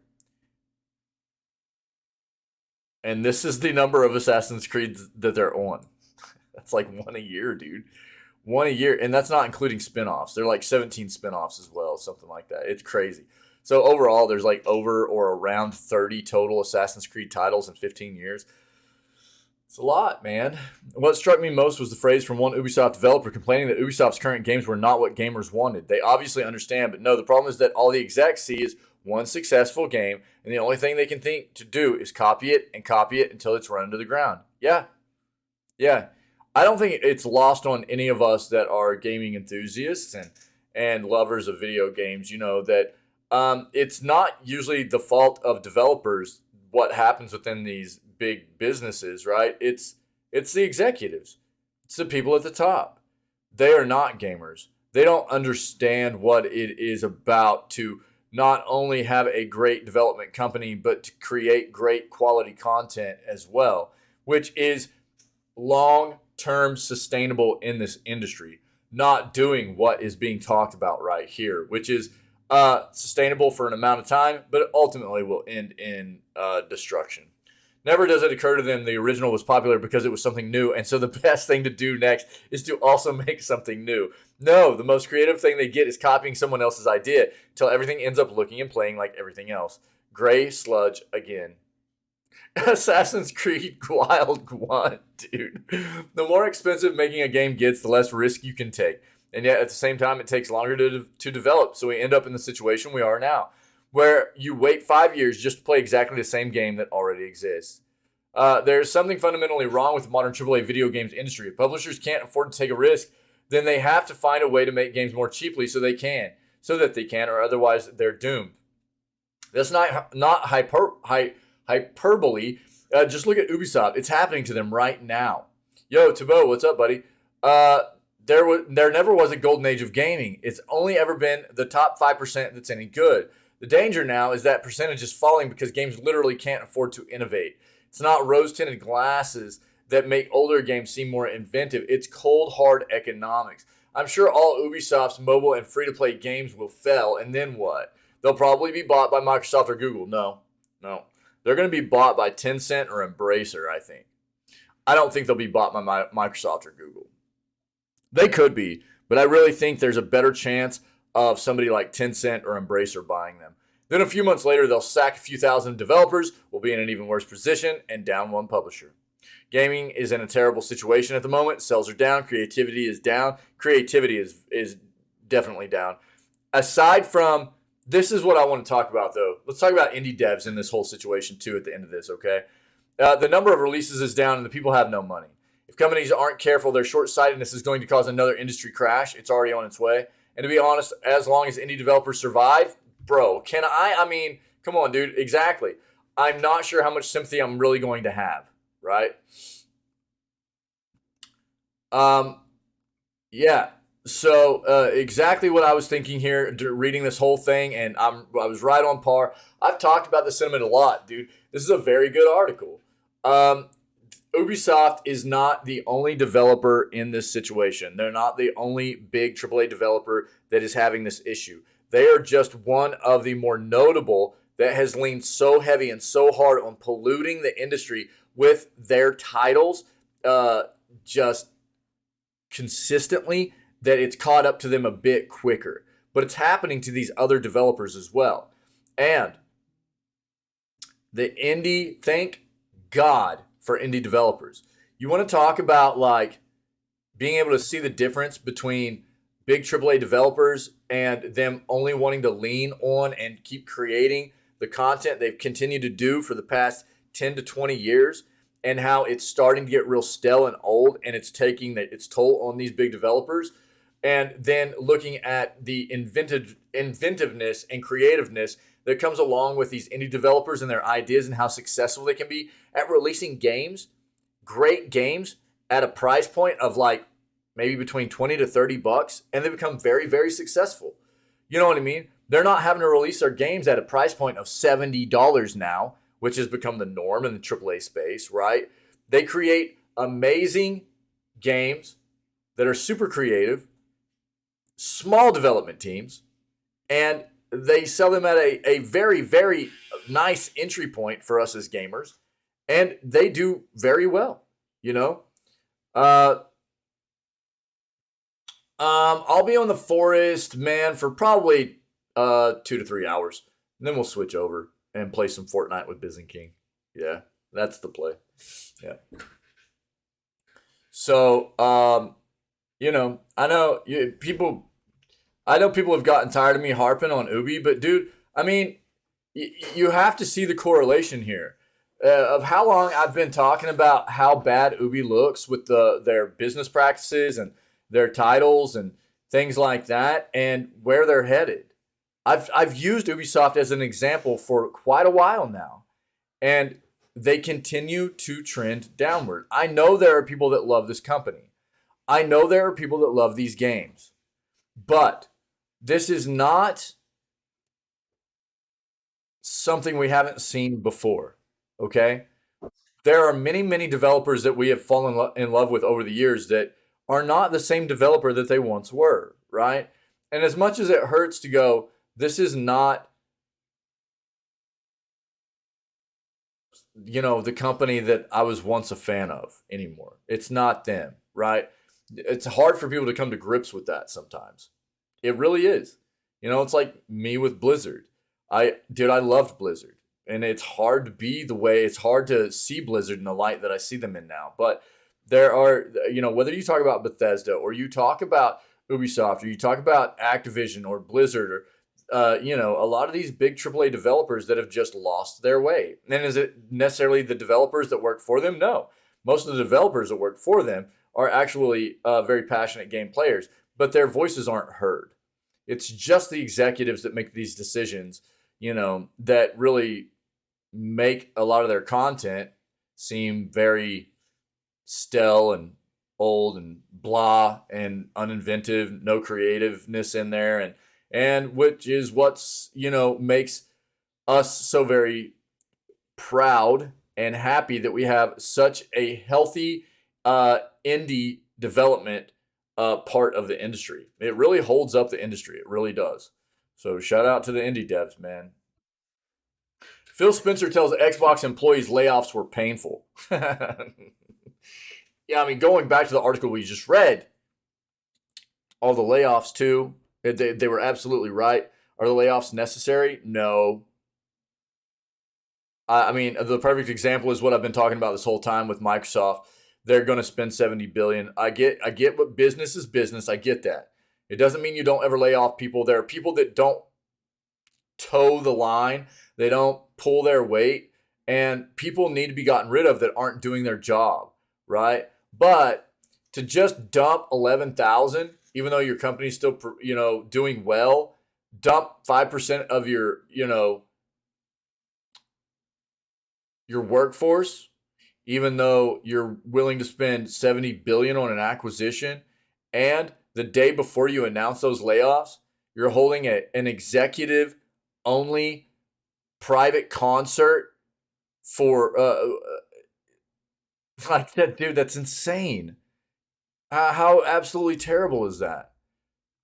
And this is the number of Assassin's Creed that they're on. That's like one a year, dude. One a year. And that's not including spinoffs. They're like 17 spinoffs as well, something like that. It's crazy. So overall, there's like over or around 30 total Assassin's Creed titles in 15 years. It's a lot, man. What struck me most was the phrase from one Ubisoft developer complaining that Ubisoft's current games were not what gamers wanted. They obviously understand, but no, the problem is that all the execs see is one successful game, and the only thing they can think to do is copy it until it's run into the ground. Yeah. I don't think it's lost on any of us that are gaming enthusiasts and lovers of video games, that it's not usually the fault of developers what happens within these big businesses, right? It's the executives. It's the people at the top. They are not gamers. They don't understand what it is about to not only have a great development company, but to create great quality content as well, which is long-term sustainable in this industry, not doing what is being talked about right here, which is sustainable for an amount of time, but ultimately will end in destruction. Never does it occur to them the original was popular because it was something new, and so the best thing to do next is to also make something new. No, the most creative thing they get is copying someone else's idea until everything ends up looking and playing like everything else. Gray sludge again. Assassin's Creed Wild One, dude. The more expensive making a game gets, the less risk you can take. And yet, at the same time, it takes longer to develop. So we end up in the situation we are now, where you wait 5 years just to play exactly the same game that already exists. There's something fundamentally wrong with the modern AAA video games industry. If publishers can't afford to take a risk, then they have to find a way to make games more cheaply so that they can, or otherwise they're doomed. That's not hyperbole. Just look at Ubisoft. It's happening to them right now. Yo, Tabo, what's up, buddy? There never was a golden age of gaming. It's only ever been the top 5% that's any good. The danger now is that percentage is falling because games literally can't afford to innovate. It's not rose-tinted glasses that make older games seem more inventive. It's cold, hard economics. I'm sure all Ubisoft's mobile and free-to-play games will fail, and then what? They'll probably be bought by Microsoft or Google. No. They're going to be bought by Tencent or Embracer, I think. I don't think they'll be bought by Microsoft or Google. They could be, but I really think there's a better chance of somebody like Tencent or Embracer buying them. Then a few months later, they'll sack a few thousand developers, will be in an even worse position, and down one publisher. Gaming is in a terrible situation at the moment. Sales are down. Creativity is down. Creativity is definitely down. Aside from, this is what I want to talk about, though. Let's talk about indie devs in this whole situation, too, at the end of this, okay? The number of releases is down, and the people have no money. If companies aren't careful, their short-sightedness is going to cause another industry crash. It's already on its way. And to be honest, as long as indie developers survive, bro, I mean, come on, dude. Exactly. I'm not sure how much sympathy I'm really going to have, right? Yeah. So exactly what I was thinking here, reading this whole thing, and I was right on par. I've talked about this sentiment a lot, dude. This is a very good article. Ubisoft is not the only developer in this situation. They're not the only big AAA developer that is having this issue. They are just one of the more notable that has leaned so heavy and so hard on polluting the industry with their titles just consistently that it's caught up to them a bit quicker. But it's happening to these other developers as well. And the indie, thank God for indie developers. You want to talk about like being able to see the difference between big AAA developers and them only wanting to lean on and keep creating the content they've continued to do for the past 10 to 20 years, and how it's starting to get real stale and old, and it's taking its toll on these big developers. And then looking at the inventiveness and creativeness that comes along with these indie developers and their ideas and how successful they can be at releasing games, great games, at a price point of like maybe between 20 to 30 bucks, and they become very, very successful. You know what I mean? They're not having to release their games at a price point of $70 now, which has become the norm in the AAA space, right? They create amazing games that are super creative, small development teams, and they sell them at a very, very nice entry point for us as gamers, and they do very well, you know? I'll be on the forest, man, for probably 2 to 3 hours, and then we'll switch over and play some Fortnite with Biz and King. Yeah, that's the play. Yeah. So, you know, I know people have gotten tired of me harping on Ubi, but dude, I mean, you have to see the correlation here of how long I've been talking about how bad Ubi looks with their business practices and their titles and things like that, and where they're headed. I've used Ubisoft as an example for quite a while now, and they continue to trend downward. I know there are people that love this company. I know there are people that love these games, but this is not something we haven't seen before, okay? There are many, many developers that we have fallen in love with over the years that are not the same developer that they once were, right? And as much as it hurts to go, this is not the company that I was once a fan of anymore. It's not them, right? It's hard for people to come to grips with that sometimes. It really is. It's like me with Blizzard. I loved Blizzard. And it's hard it's hard to see Blizzard in the light that I see them in now. But there are, whether you talk about Bethesda or you talk about Ubisoft or you talk about Activision or Blizzard or a lot of these big AAA developers that have just lost their way. And is it necessarily the developers that work for them? No. Most of the developers that work for them are actually very passionate game players, but their voices aren't heard. It's just the executives that make these decisions, that really make a lot of their content seem very stale and old and blah and uninventive, no creativeness in there, and which is what's makes us so very proud and happy that we have such a healthy indie development part of the industry. It really holds up the industry. It really does. So shout out to the indie devs, man. Phil Spencer tells Xbox employees layoffs were painful. Yeah, I mean, going back to the article we just read, all the layoffs too, they were absolutely right. Are the layoffs necessary? No. I mean, the perfect example is what I've been talking about this whole time with Microsoft. They're going to spend $70 billion. I get what business is business. I get that. It doesn't mean you don't ever lay off people. There are people that don't toe the line. They don't pull their weight. And people need to be gotten rid of that aren't doing their job, right? But to just dump 11,000, even though your company's still, doing well, dump 5% of your workforce, even though you're willing to spend $70 billion on an acquisition, and the day before you announce those layoffs, you're holding an executive only private concert for like that, dude. That's insane. How absolutely terrible is that?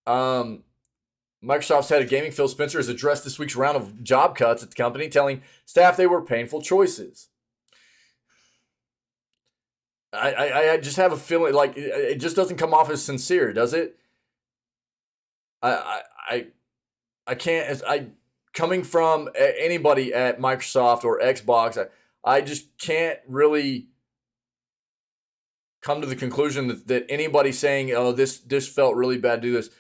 Microsoft's head of gaming, Phil Spencer, has addressed this week's round of job cuts at the company, telling staff they were painful choices. I just have a feeling like it just doesn't come off as sincere, does it? I can't. Coming from anybody at Microsoft or Xbox, I just can't really come to the conclusion that anybody saying, "Oh, this felt really bad to do this,"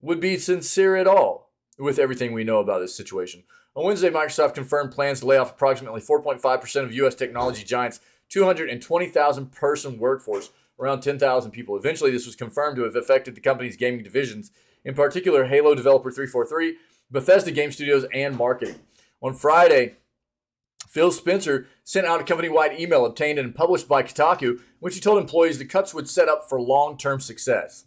would be sincere at all with everything we know about this situation. On Wednesday, Microsoft confirmed plans to lay off approximately 4.5% of U.S. technology giants' 220,000 person workforce, around 10,000 people. Eventually, this was confirmed to have affected the company's gaming divisions, in particular Halo developer 343, Bethesda Game Studios, and marketing. On Friday, Phil Spencer sent out a company-wide email obtained and published by Kotaku, in which he told employees the cuts would set up for long-term success.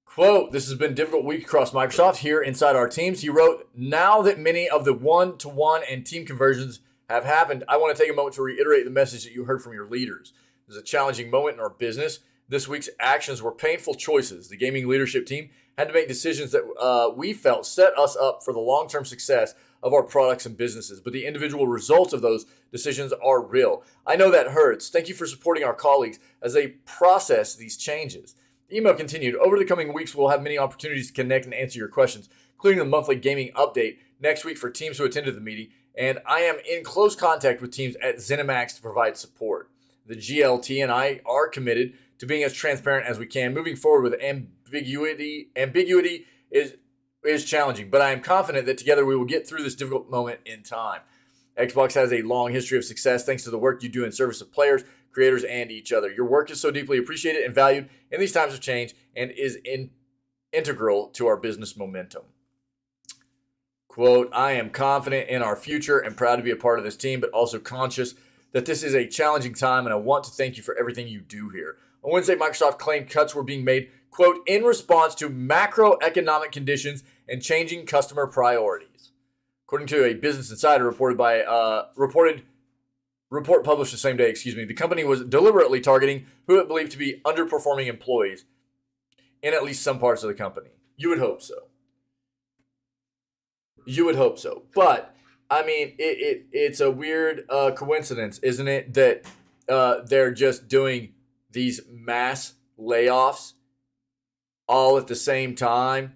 Quote, "This has been a difficult week across Microsoft here inside our teams." He wrote, "Now that many of the one-to-one and team conversions have happened, I want to take a moment to reiterate the message that you heard from your leaders. This is a challenging moment in our business. This week's actions were painful choices. The gaming leadership team had to make decisions that we felt set us up for the long-term success of our products and businesses, but the individual results of those decisions are real. I know that hurts. Thank you for supporting our colleagues as they process these changes." The email continued, "Over the coming weeks, we'll have many opportunities to connect and answer your questions, including the monthly gaming update next week for teams who attended the meeting, and I am in close contact with teams at ZeniMax to provide support. The GLT and I are committed to being as transparent as we can. Moving forward with ambiguity is challenging, but I am confident that together we will get through this difficult moment in time. Xbox has a long history of success thanks to the work you do in service of players, creators, and each other. Your work is so deeply appreciated and valued in these times of change and is integral to our business momentum." Quote, "I am confident in our future and proud to be a part of this team, but also conscious that this is a challenging time, and I want to thank you for everything you do here." On Wednesday, Microsoft claimed cuts were being made, quote, "in response to macroeconomic conditions and changing customer priorities." According to a Business Insider report published the same day, the company was deliberately targeting who it believed to be underperforming employees in at least some parts of the company. You would hope so. But I mean, it's a weird coincidence, isn't it, that they're just doing these mass layoffs all at the same time,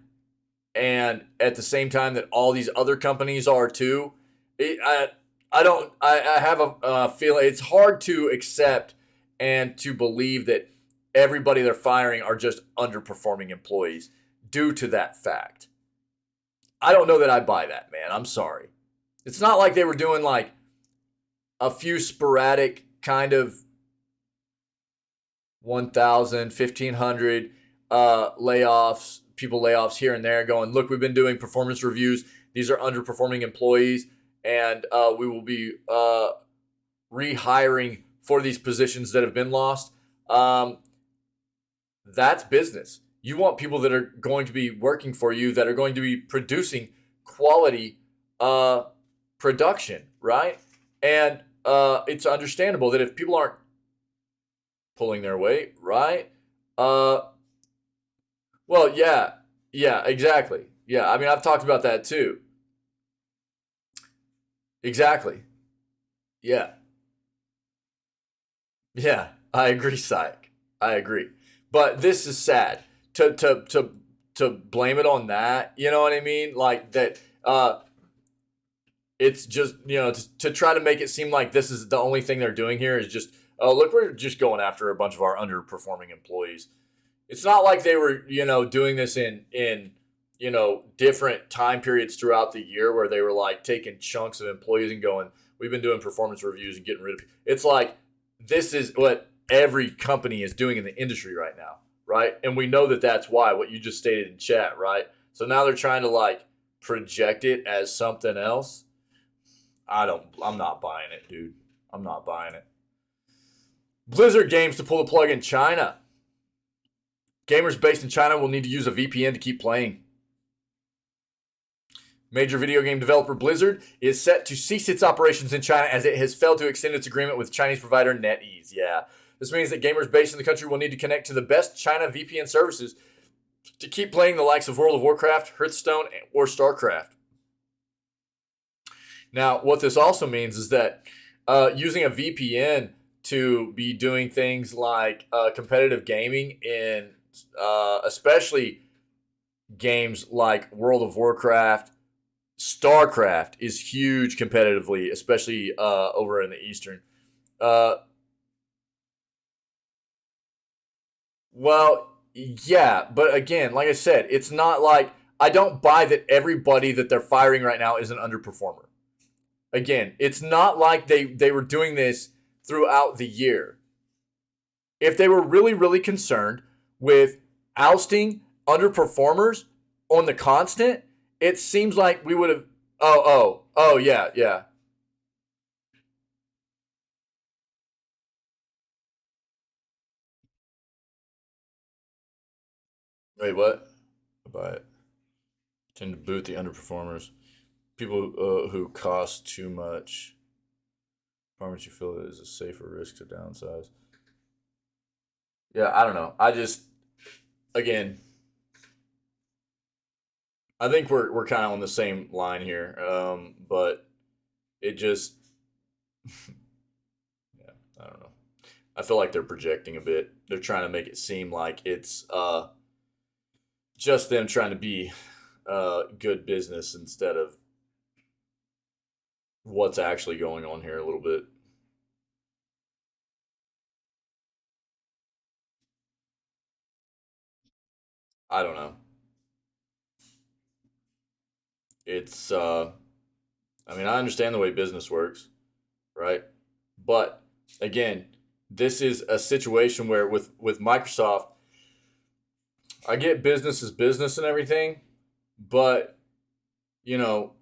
and at the same time that all these other companies are too. I have a feeling it's hard to accept and to believe that everybody they're firing are just underperforming employees due to that fact. I don't know that I buy that, man. I'm sorry. It's not like they were doing like a few sporadic kind of 1,000, 1,500 layoffs, people layoffs here and there going, look, we've been doing performance reviews. These are underperforming employees, and we will be rehiring for these positions that have been lost. That's business. You want people that are going to be working for you, that are going to be producing quality production, right? And it's understandable that if people aren't pulling their weight, right? Well, yeah, exactly. Yeah, I mean, I've talked about that too. Exactly. Yeah. Yeah, I agree, Syke. I agree. But this is sad to blame it on that. You know what I mean? Like that. It's just to try to make it seem like this is the only thing they're doing here is just, oh, look, we're just going after a bunch of our underperforming employees. It's not like they were doing this in different time periods throughout the year where they were like taking chunks of employees and going, we've been doing performance reviews and getting rid of people. It's like this is what every company is doing in the industry right now, right? And we know that that's why, what you just stated in chat, right? So now they're trying to like project it as something else. I'm not buying it, dude. I'm not buying it. Blizzard Games to pull the plug in China. Gamers based in China will need to use a VPN to keep playing. Major video game developer Blizzard is set to cease its operations in China as it has failed to extend its agreement with Chinese provider NetEase. Yeah. This means that gamers based in the country will need to connect to the best China VPN services to keep playing the likes of World of Warcraft, Hearthstone, or StarCraft. Now, what this also means is that using a VPN to be doing things like competitive gaming in especially games like World of Warcraft, StarCraft is huge competitively, especially over in the Eastern. Well, yeah, but again, like I said, it's not like I don't buy that everybody that they're firing right now is an underperformer. Again, it's not like they were doing this throughout the year. If they were really, really concerned with ousting underperformers on the constant, it seems like we would have. Oh, yeah. Wait, what? Buy it. Tend to boot the underperformers. People who cost too much. Farmers you feel it is a safer risk to downsize. Yeah, I don't know. Again, I think we're kind of on the same line here. But it just, yeah, I don't know. I feel like they're projecting a bit. They're trying to make it seem like it's just them trying to be good business instead of what's actually going on here a little bit. I don't know. It's I mean, I understand the way business works, right? But again, this is a situation where with Microsoft, I get business is business and everything, but you know,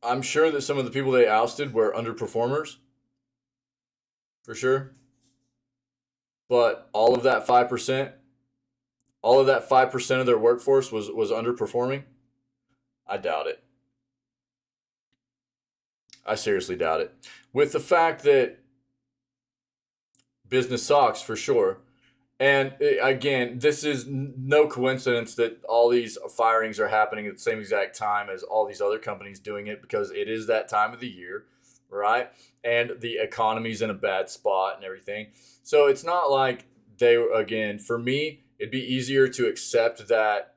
I'm sure that some of the people they ousted were underperformers, for sure. But all of that 5% of their workforce was underperforming. I doubt it. I seriously doubt it. With the fact that business sucks for sure, And again, this is no coincidence that all these firings are happening at the same exact time as all these other companies doing it, because it is that time of the year, right? And the economy's in a bad spot and everything. So it's not like again, for me, it'd be easier to accept that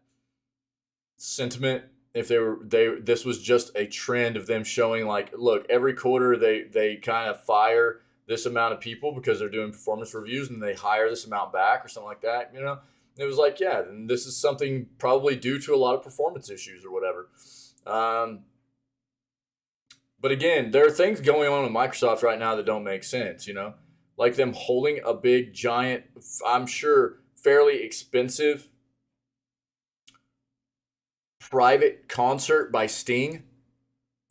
sentiment if this was just a trend of them showing like, look, every quarter they kind of fire this amount of people because they're doing performance reviews and they hire this amount back or something like that, you know. It was like, yeah, then this is something probably due to a lot of performance issues or whatever. But again, there are things going on in Microsoft right now that don't make sense, you know, like them holding a big giant, I'm sure fairly expensive private concert by Sting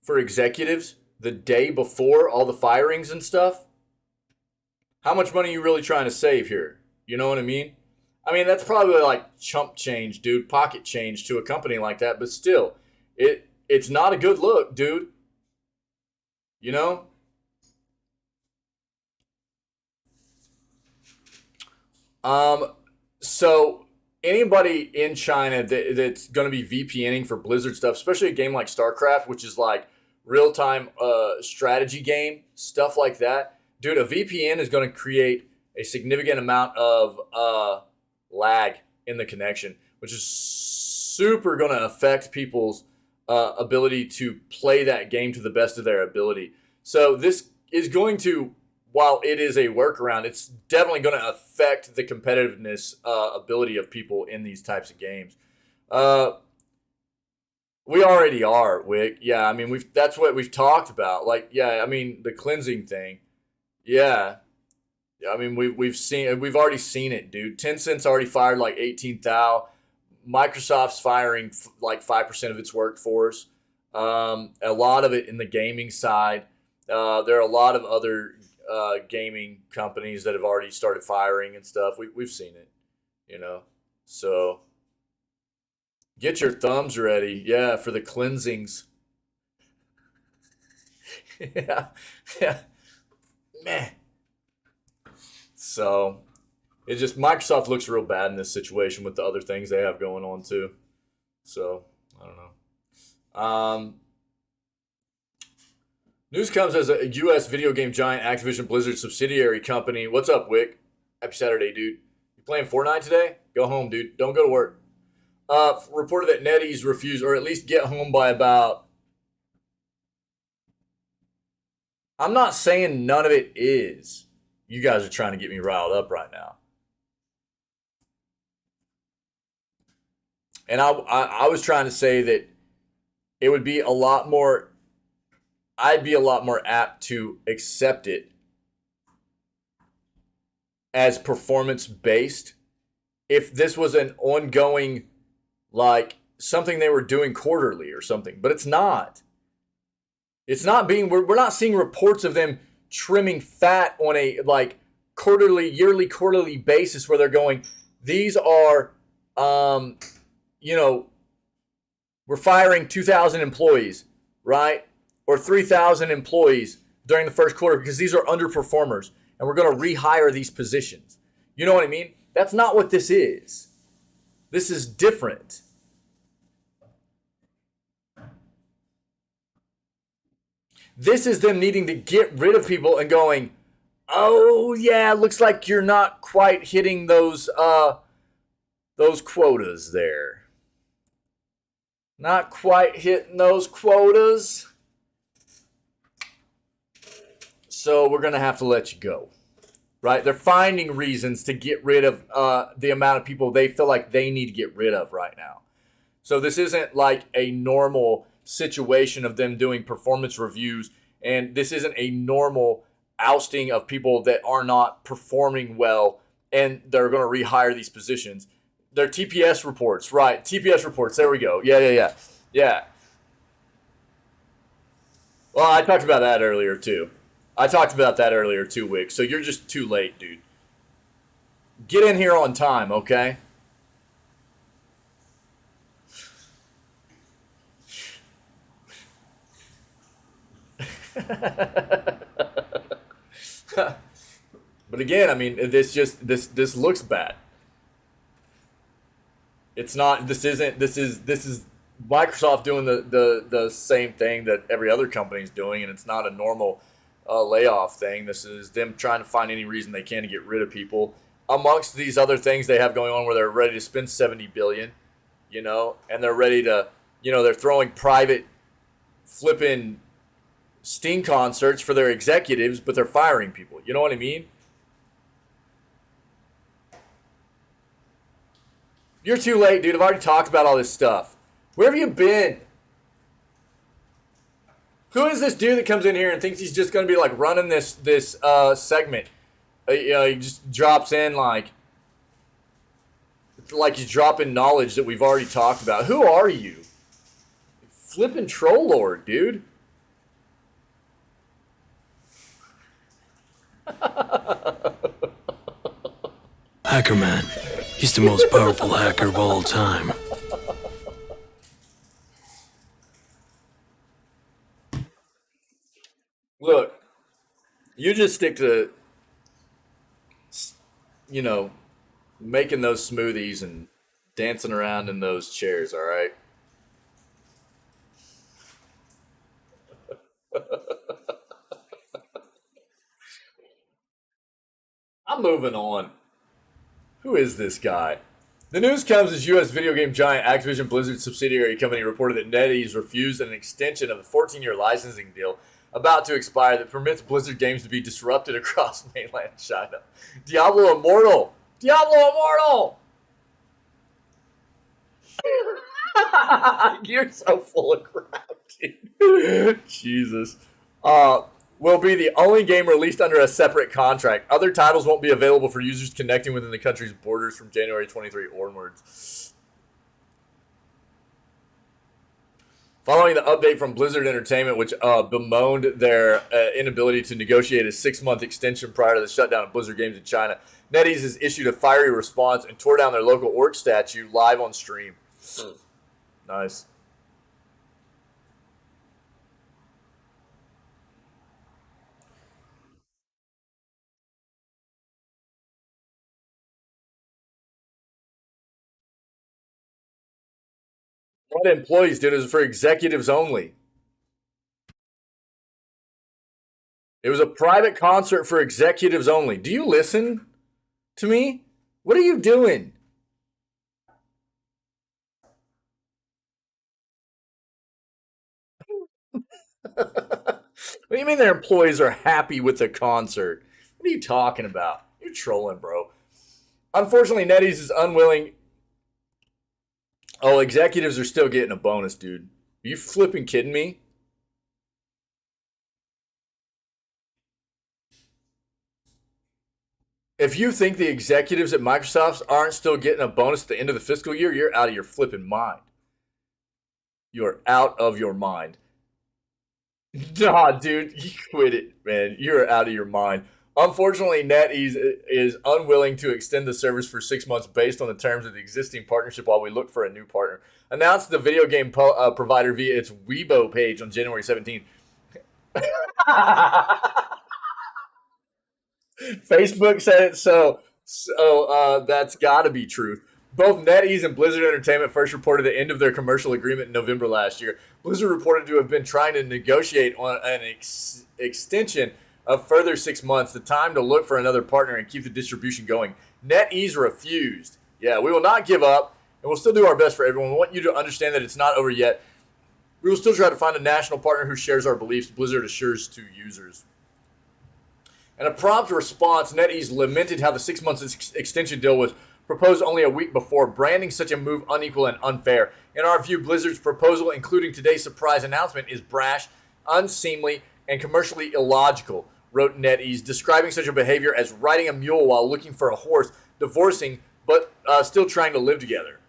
for executives the day before all the firings and stuff. How much money are you really trying to save here? You know what I mean? I mean, that's probably like chump change, dude, pocket change to a company like that, but still, it's not a good look, dude. You know? So anybody in China that's going to be VPNing for Blizzard stuff, especially a game like StarCraft, which is like real-time strategy game, stuff like that, dude, a VPN is going to create a significant amount of lag in the connection, which is super going to affect people's ability to play that game to the best of their ability. So this is going to, while it is a workaround, it's definitely going to affect the competitiveness ability of people in these types of games. We already are, Wick. Yeah, I mean, that's what we've talked about. Like, yeah, I mean, the cleansing thing. Yeah. I mean, we've already seen it, dude. Tencent's already fired like 18,000. Microsoft's firing like 5% of its workforce. A lot of it in the gaming side. There are a lot of other gaming companies that have already started firing and stuff. We've seen it, you know. So get your thumbs ready, yeah, for the cleansings. Yeah, yeah, meh. So it just, Microsoft looks real bad in this situation with the other things they have going on too. So I don't know. News comes as a U.S. video game giant Activision Blizzard subsidiary company. What's up, Wick? Happy Saturday, dude. You playing Fortnite today? Go home, dude. Don't go to work. Reported that NetEase refused, or at least get home by about... I'm not saying none of it is. You guys are trying to get me riled up right now. And I was trying to say that it would be a lot more... I'd be a lot more apt to accept it as performance-based if this was an ongoing, like, something they were doing quarterly or something. But it's not. It's not being... We're not seeing reports of them trimming fat on a, like, yearly, quarterly basis where they're going, these are, you know, we're firing 2,000 employees, right? Or 3,000 employees during the first quarter because these are underperformers and we're going to rehire these positions. You know what I mean? That's not what this is. This is different. This is them needing to get rid of people and going, oh yeah, looks like you're not quite hitting those quotas there. Not quite hitting those quotas. So we're going to have to let you go, right? They're finding reasons to get rid of the amount of people they feel like they need to get rid of right now. So this isn't like a normal situation of them doing performance reviews, and this isn't a normal ousting of people that are not performing well, and they're going to rehire these positions. They're TPS reports, right? TPS reports, there we go. Yeah. Well, I talked about that earlier, too. Wick. So you're just too late, dude. Get in here on time, okay? But again, I mean, this looks bad. It's not. This is Microsoft doing the same thing that every other company is doing, and it's not a normal layoff thing. This is them trying to find any reason they can to get rid of people. Amongst these other things they have going on, where they're ready to spend $70 billion, and they're ready to, they're throwing private flipping Steam concerts for their executives, but they're firing people. You know what I mean? You're too late, dude. I've already talked about all this stuff. Where have you been? Who is this dude that comes in here and thinks he's just going to be like running this segment? He just drops in like he's dropping knowledge that we've already talked about. Who are you? Flipping troll lord, dude. Hacker Man. He's the most powerful hacker of all time. Look, you just stick to, making those smoothies and dancing around in those chairs, all right? I'm moving on. Who is this guy? The news comes as U.S. video game giant Activision Blizzard subsidiary company reported that NetEase refused an extension of the 14-year licensing deal about to expire that permits Blizzard games to be disrupted across mainland China. Diablo Immortal! Diablo Immortal! You're so full of crap, dude. Jesus. Will be the only game released under a separate contract. Other titles won't be available for users connecting within the country's borders from January 23 onwards. Following the update from Blizzard Entertainment, which bemoaned their inability to negotiate a 6-month extension prior to the shutdown of Blizzard games in China, NetEase has issued a fiery response and tore down their local orc statue live on stream. Nice. What employees did is for executives only. It was a private concert for executives only. Do you listen to me? What are you doing? What do you mean their employees are happy with the concert? What are you talking about? You're trolling, bro. Unfortunately, NetEase is unwilling. Oh, executives are still getting a bonus, dude. Are you flipping kidding me? If you think the executives at Microsoft aren't still getting a bonus at the end of the fiscal year, you're out of your flipping mind. You're out of your mind. Nah, dude, you quit it, man. You're out of your mind. Unfortunately, NetEase is unwilling to extend the service for 6 months based on the terms of the existing partnership while we look for a new partner. Announced the video game provider via its Weibo page on January 17th. Facebook said it, so that's got to be truth. Both NetEase and Blizzard Entertainment first reported the end of their commercial agreement in November last year. Blizzard reported to have been trying to negotiate on an extension of further 6 months, the time to look for another partner and keep the distribution going. NetEase refused. Yeah, we will not give up, and we'll still do our best for everyone. We want you to understand that it's not over yet. We will still try to find a national partner who shares our beliefs, Blizzard assures to users. In a prompt response, NetEase lamented how the 6 months extension deal was proposed only a week before, branding such a move unequal and unfair. In our view, Blizzard's proposal, including today's surprise announcement, is brash, unseemly, and commercially illogical, wrote NetEase, describing such a behavior as riding a mule while looking for a horse, divorcing, but still trying to live together.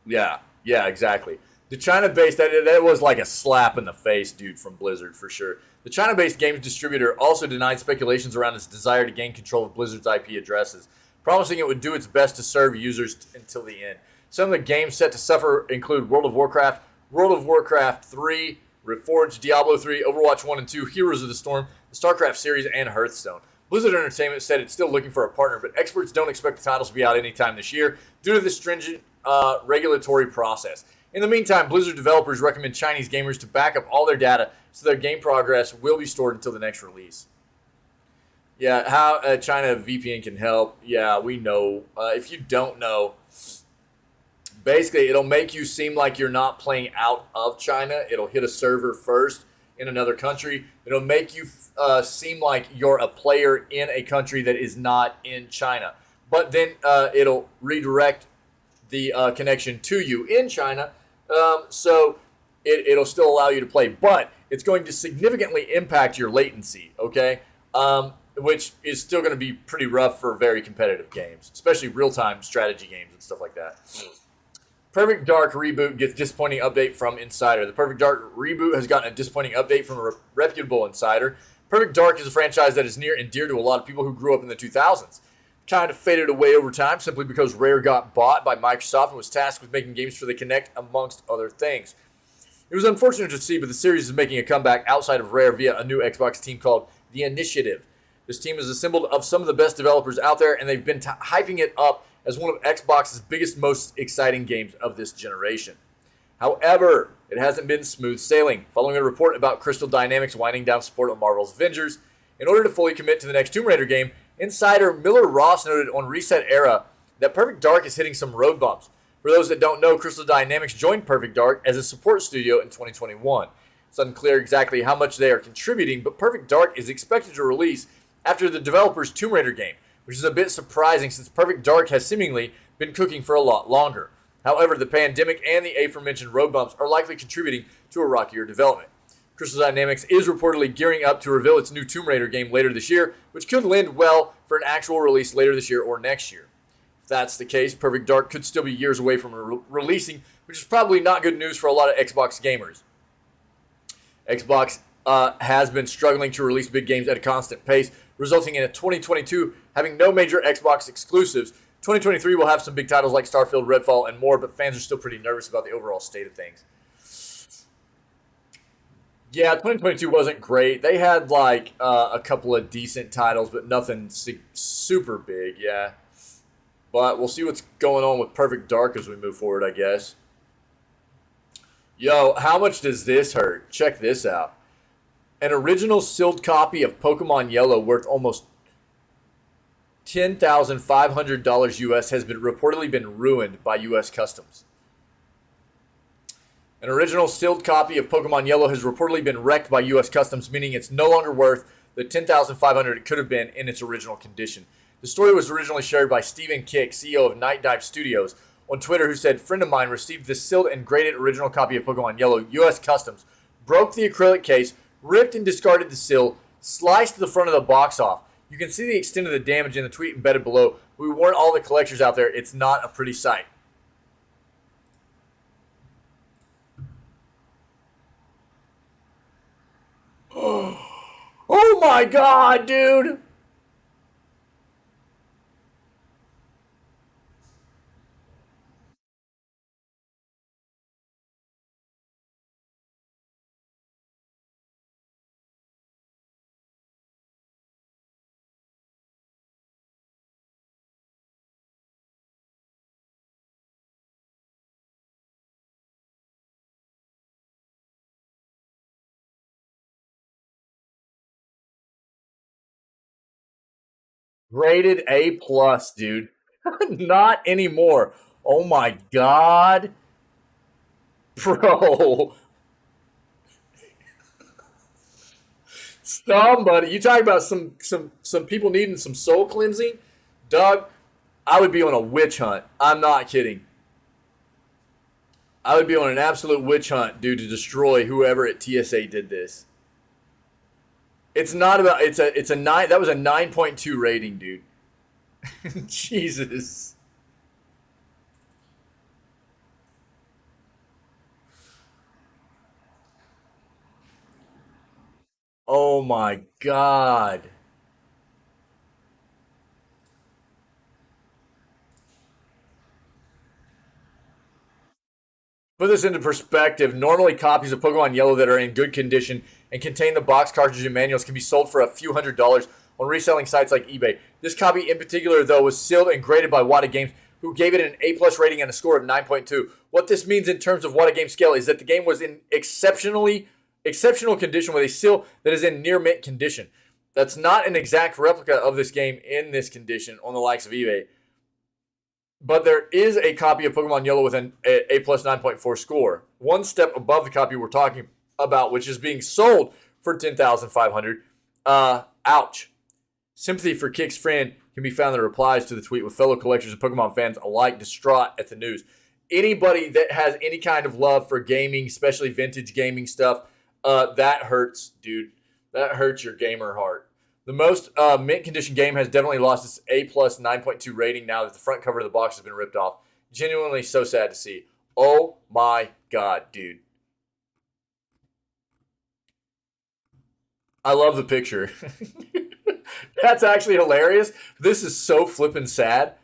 Yeah, exactly. The China-based, that was like a slap in the face, dude, from Blizzard, for sure. The China-based games distributor also denied speculations around its desire to gain control of Blizzard's IP addresses, promising it would do its best to serve users until the end. Some of the games set to suffer include World of Warcraft 3, Reforged, Diablo 3, Overwatch 1 and 2, Heroes of the Storm, the StarCraft series, and Hearthstone. Blizzard Entertainment said it's still looking for a partner, but experts don't expect the titles to be out anytime this year due to the stringent regulatory process. In the meantime, Blizzard developers recommend Chinese gamers to back up all their data so their game progress will be stored until the next release. Yeah, how China VPN can help. Yeah, we know. If you don't know, basically it'll make you seem like you're not playing out of China. It'll hit a server first in another country. It'll make you seem like you're a player in a country that is not in China. But then it'll redirect the connection to you in China, so it'll still allow you to play. But it's going to significantly impact your latency, okay? Which is still going to be pretty rough for very competitive games, especially real-time strategy games and stuff like that. Perfect Dark reboot gets disappointing update from Insider. The Perfect Dark reboot has gotten a disappointing update from a reputable insider. Perfect Dark is a franchise that is near and dear to a lot of people who grew up in the 2000s. Kind of faded away over time simply because Rare got bought by Microsoft and was tasked with making games for the Kinect, amongst other things. It was unfortunate to see, but the series is making a comeback outside of Rare via a new Xbox team called The Initiative. This team is assembled of some of the best developers out there, and they've been hyping it up as one of Xbox's biggest, most exciting games of this generation. However, it hasn't been smooth sailing. Following a report about Crystal Dynamics winding down support on Marvel's Avengers, in order to fully commit to the next Tomb Raider game, insider Miller Ross noted on Reset Era that Perfect Dark is hitting some road bumps. For those that don't know, Crystal Dynamics joined Perfect Dark as a support studio in 2021. It's unclear exactly how much they are contributing, but Perfect Dark is expected to release after the developer's Tomb Raider game, which is a bit surprising since Perfect Dark has seemingly been cooking for a lot longer. However, the pandemic and the aforementioned road bumps are likely contributing to a rockier development. Crystal Dynamics is reportedly gearing up to reveal its new Tomb Raider game later this year, which could lend well for an actual release later this year or next year. If that's the case, Perfect Dark could still be years away from releasing, which is probably not good news for a lot of Xbox gamers. Xbox has been struggling to release big games at a constant pace, resulting in a 2022 having no major Xbox exclusives. 2023 will have some big titles like Starfield, Redfall, and more, but fans are still pretty nervous about the overall state of things. Yeah, 2022 wasn't great. They had like a couple of decent titles, but nothing super big, yeah. But we'll see what's going on with Perfect Dark as we move forward, I guess. Yo, how much does this hurt? Check this out. An original sealed copy of Pokemon Yellow worth almost $10,500 US has reportedly been ruined by US Customs. An original sealed copy of Pokemon Yellow has reportedly been wrecked by US Customs, meaning it's no longer worth the $10,500 it could have been in its original condition. The story was originally shared by Stephen Kick, CEO of Night Dive Studios, on Twitter, who said, "Friend of mine received this sealed and graded original copy of Pokemon Yellow. US Customs broke the acrylic case, ripped and discarded the seal, sliced the front of the box off. You can see the extent of the damage in the tweet embedded below. We warn all the collectors out there, it's not a pretty sight." Oh my god, dude! Rated A plus, dude. Not anymore. Oh my god. Bro. Somebody, you talking about some people needing some soul cleansing? Doug, I would be on a witch hunt. I'm not kidding. I would be on an absolute witch hunt, dude, to destroy whoever at TSA did this. It's not about it's a 9. That was a 9.2 rating, dude. Jesus. Oh my god. Put this into perspective. Normally, copies of Pokemon Yellow that are in good condition and contain the box cartridge and manuals can be sold for a few $100s on reselling sites like eBay. This copy in particular, though, was sealed and graded by Wada Games, who gave it an A+ rating and a score of 9.2. What this means in terms of Wada Games scale is that the game was in exceptional condition with a seal that is in near mint condition. That's not an exact replica of this game in this condition on the likes of eBay. But there is a copy of Pokemon Yellow with an A+ 9.4 score. One step above the copy we're talking about, which is being sold for $10,500. Ouch. Sympathy for Kick's friend can be found in the replies to the tweet, with fellow collectors and Pokemon fans alike distraught at the news. Anybody that has any kind of love for gaming, especially vintage gaming stuff, that hurts, dude. That hurts your gamer heart. The most mint condition game has definitely lost its A+ 9.2 rating now that the front cover of the box has been ripped off. Genuinely so sad to see. Oh my god, dude. I love the picture. That's actually hilarious. This is so flippin' sad.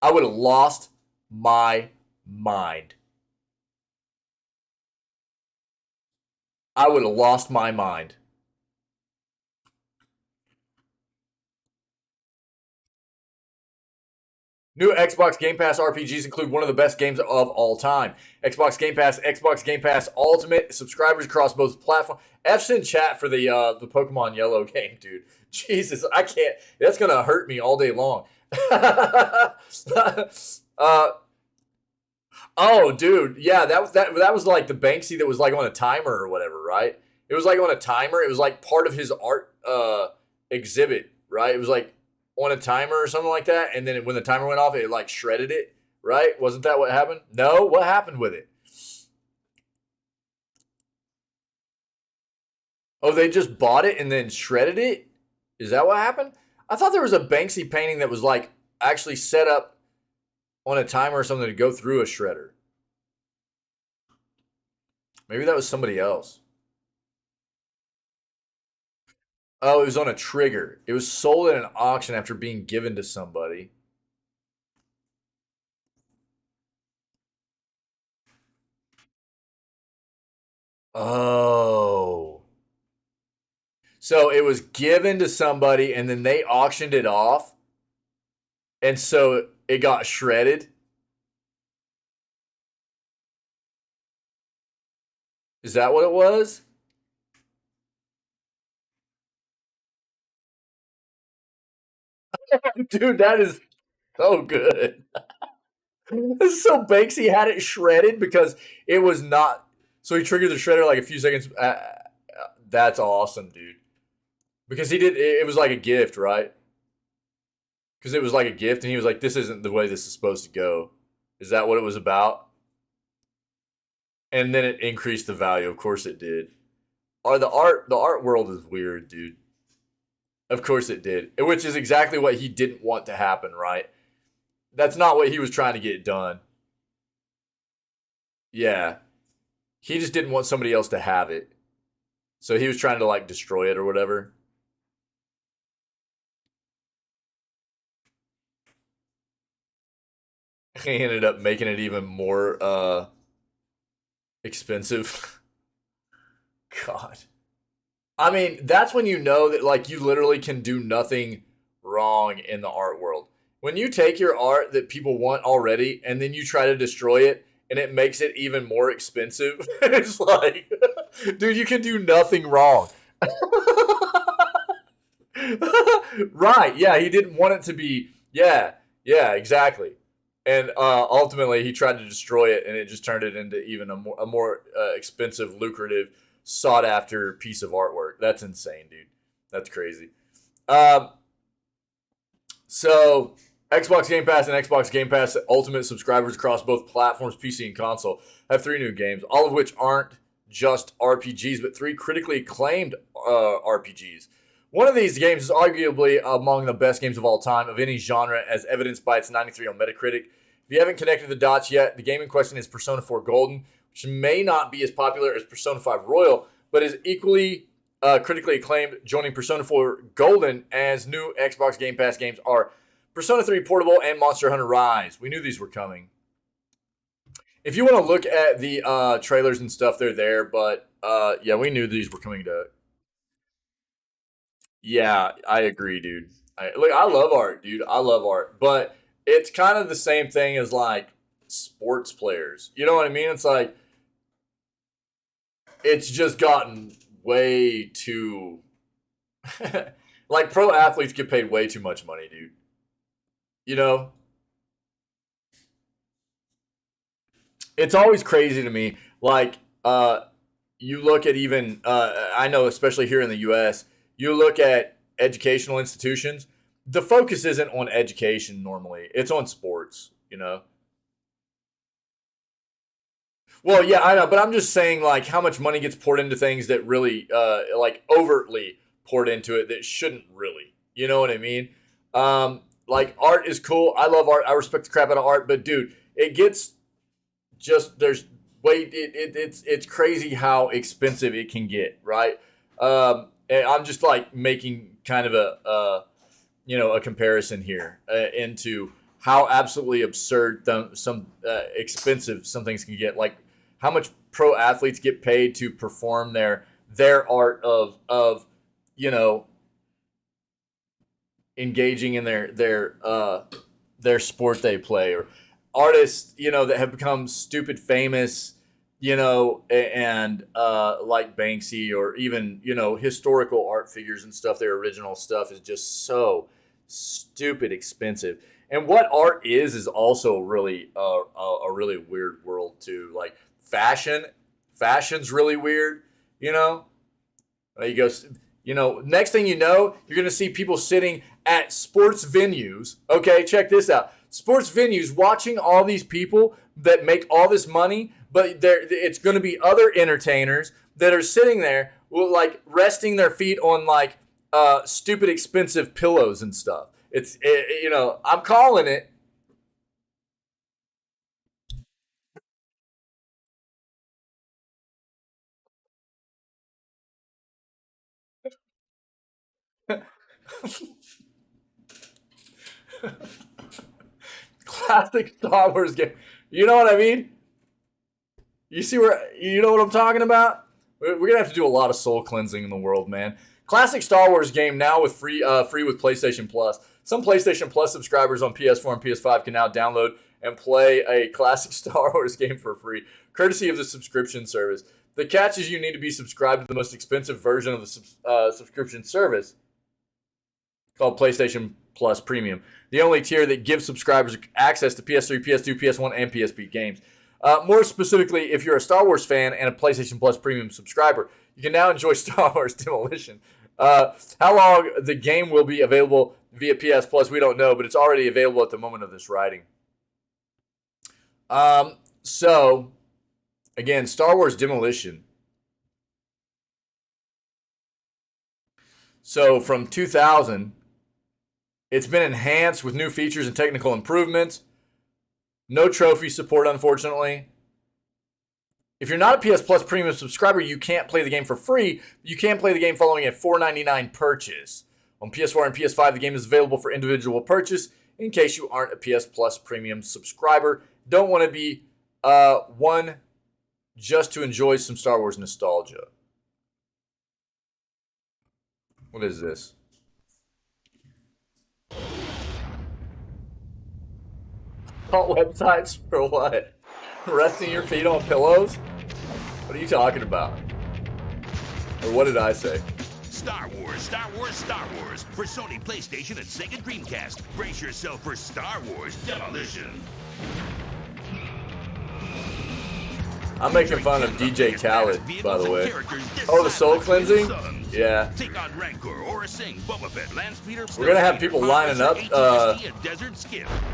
I would have lost my mind. I would have lost my mind. New Xbox Game Pass RPGs include one of the best games of all time. Xbox Game Pass Ultimate, subscribers across both platforms. F's in chat for the Pokemon Yellow game, dude. Jesus, I can't. That's going to hurt me all day long. Oh, dude. Yeah, that was like the Banksy that was like on a timer or whatever, right? It was like on a timer. It was like part of his art exhibit, right? It was like on a timer or something like that, and then when the timer went off, it like shredded it, right? Wasn't that what happened? No, what happened with it? Oh, they just bought it and then shredded it? Is that what happened? I thought there was a Banksy painting that was like actually set up on a timer or something to go through a shredder. Maybe that was somebody else. Oh, it was on a trigger. It was sold at an auction after being given to somebody. Oh. So it was given to somebody and then they auctioned it off. And so it got shredded. Is that what it was? Dude, that is so good. So Banksy had it shredded because it was not. So he triggered the shredder like a few seconds. That's awesome, dude. Because he did. It was like a gift, right? Because it was like a gift, and he was like, "This isn't the way this is supposed to go." Is that what it was about? And then it increased the value. Of course it did. Or the art world is weird, dude. Of course it did. Which is exactly what he didn't want to happen, right? That's not what he was trying to get done. Yeah. He just didn't want somebody else to have it. So he was trying to like destroy it or whatever. He ended up making it even more expensive. God. I mean, that's when you know that like you literally can do nothing wrong in the art world. When you take your art that people want already and then you try to destroy it and it makes it even more expensive, it's like, dude, you can do nothing wrong. Right. Yeah, he didn't want it to be. Yeah, exactly. And ultimately, he tried to destroy it, and it just turned it into even a more expensive, lucrative, sought after piece of artwork. That's insane, dude. That's crazy. So Xbox Game Pass and Xbox Game Pass Ultimate subscribers across both platforms, PC and console, have 3 new games, all of which aren't just RPGs, but 3 critically acclaimed RPGs. One of these games is arguably among the best games of all time of any genre, as evidenced by its 93 on Metacritic. If you haven't connected the dots yet, the game in question is Persona 4 Golden, which may not be as popular as Persona 5 Royal, but is equally critically acclaimed. Joining Persona 4 Golden as new Xbox Game Pass games are Persona 3 Portable and Monster Hunter Rise. We knew these were coming. If you want to look at the trailers and stuff, they're there, but yeah, we knew these were coming to Yeah, I agree, dude. I love art, dude. I love art, but it's kind of the same thing as like sports players. You know what I mean? It's like it's just gotten way too like pro athletes get paid way too much money, dude. You know, it's always crazy to me. Like, you look at even I know, especially here in the U.S., you look at educational institutions. The focus isn't on education normally; it's on sports. You know. Well, yeah, I know, but I'm just saying, like, how much money gets poured into things that really, like, overtly poured into it that shouldn't really. You know what I mean? Like, art is cool. I love art. I respect the crap out of art, but dude, it gets just there's it's crazy how expensive it can get, right? And I'm just like making kind of a comparison here into how absolutely absurd some expensive some things can get. Like how much pro athletes get paid to perform their art of you know engaging in their sport they play, or artists that have become stupid famous, and like Banksy, or even historical art figures and stuff. Their original stuff is just so stupid expensive. And what art is also really a really weird world too. Like fashion's really weird. You go, next thing you know, you're going to see people sitting at sports venues. Okay, check this out. Sports venues watching all these people that make all this money, but it's going to be other entertainers that are sitting there, like resting their feet on like stupid expensive pillows and stuff. I'm calling it. Classic Star Wars game. You know what I mean? You know what I'm talking about? We're gonna have to do a lot of soul cleansing in the world, man. Classic Star Wars game now with free with PlayStation Plus. Some PlayStation Plus subscribers on PS4 and PS5 can now download and play a classic Star Wars game for free, courtesy of the subscription service. The catch is you need to be subscribed to the most expensive version of the subscription service, called PlayStation Plus Premium, the only tier that gives subscribers access to PS3, PS2, PS1, and PSP games. More specifically, if you're a Star Wars fan and a PlayStation Plus Premium subscriber, you can now enjoy Star Wars Demolition. How long the game will be available via PS Plus, we don't know, but it's already available at the moment of this writing. So, again, Star Wars Demolition. So, from 2000, it's been enhanced with new features and technical improvements. No trophy support, unfortunately. If you're not a PS Plus Premium subscriber, you can't play the game for free. You can play the game following a $4.99 purchase. On PS4 and PS5, the game is available for individual purchase in case you aren't a PS Plus Premium subscriber. Don't want to be one just to enjoy some Star Wars nostalgia. What is this? Cult websites for what? Resting your feet on pillows? What are you talking about? Or what did I say? Star Wars, Star Wars, Star Wars. For Sony PlayStation and Sega Dreamcast. Brace yourself for Star Wars Demolition. I'm making fun of DJ Khaled, by the way. Oh, the soul cleansing? Yeah. Take on Rancor, Aura Singh, Boba Fett, Landspeeder. We're gonna have people lining up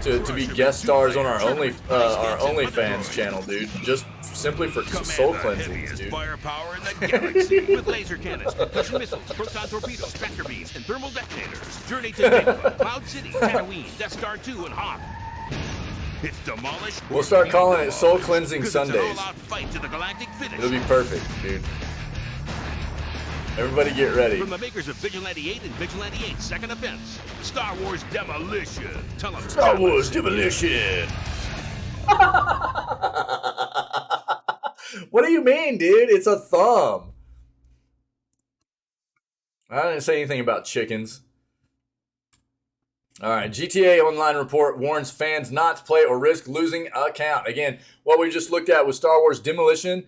to be guest stars on our OnlyFans channel, dude. Just simply for soul cleansing, dude. Firepower in the galaxy with laser cannons, concussion missiles, proton torpedoes, tractor beams, and thermal detonators. Journey to Naboo, Cloud City, Tatooine, Death Star 2, and Hoth. It's demolished. We'll start calling it Soul Cleansing Sundays. It'll be perfect, dude. Everybody get ready. From the makers of Vigilante 8 and Vigilante 8 Second Offense, Star Wars Demolition. Tell them Star Wars Demolition. What do you mean, dude? It's a thumb. All I didn't say anything about chickens. All right, GTA Online report warns fans not to play or risk losing account. Again, what we just looked at was Star Wars Demolition.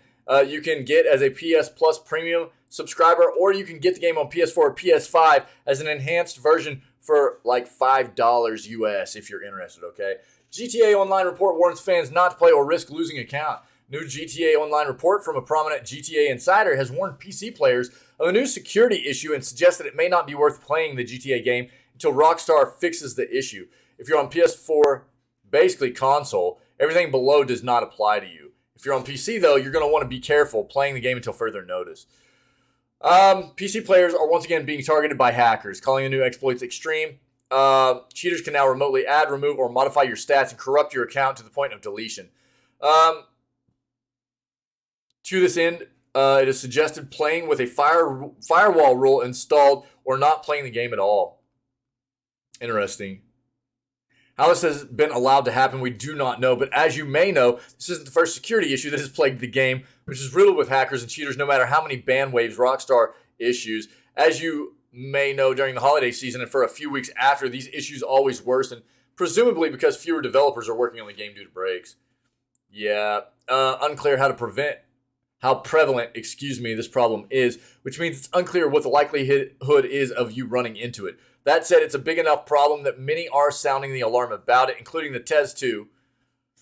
You can get as a PS Plus Premium subscriber, or you can get the game on PS4 or PS5 as an enhanced version for like $5 US if you're interested, okay? GTA Online report warns fans not to play or risk losing account. New GTA Online report from a prominent GTA insider has warned PC players of a new security issue and suggests that it may not be worth playing the GTA game until Rockstar fixes the issue. If you're on PS4, basically console, everything below does not apply to you. If you're on PC, though, you're going to want to be careful playing the game until further notice. PC players are once again being targeted by hackers, calling the new exploits extreme. Cheaters can now remotely add, remove, or modify your stats and corrupt your account to the point of deletion. To this end, it is suggested playing with a firewall rule installed or not playing the game at all. Interesting. How this has been allowed to happen, we do not know. But as you may know, this isn't the first security issue that has plagued the game, which is riddled with hackers and cheaters no matter how many ban waves Rockstar issues. As you may know, during the holiday season and for a few weeks after, these issues always worsen, presumably because fewer developers are working on the game due to breaks. Yeah, unclear how prevalent, this problem is, which means it's unclear what the likelihood is of you running into it. That said, it's a big enough problem that many are sounding the alarm about it, including the Tez 2.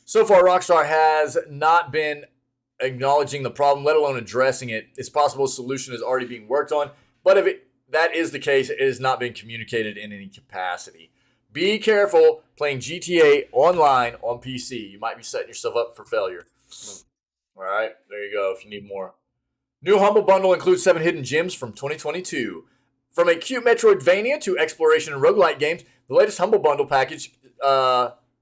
So far, Rockstar has not been acknowledging the problem, let alone addressing it. It's possible a solution is already being worked on, but if that is the case, it has not been communicated in any capacity. Be careful playing GTA Online on PC. You might be setting yourself up for failure. All right, there you go if you need more. New Humble Bundle includes 7 hidden gems from 2022. From a cute Metroidvania to exploration and roguelike games, the latest Humble Bundle package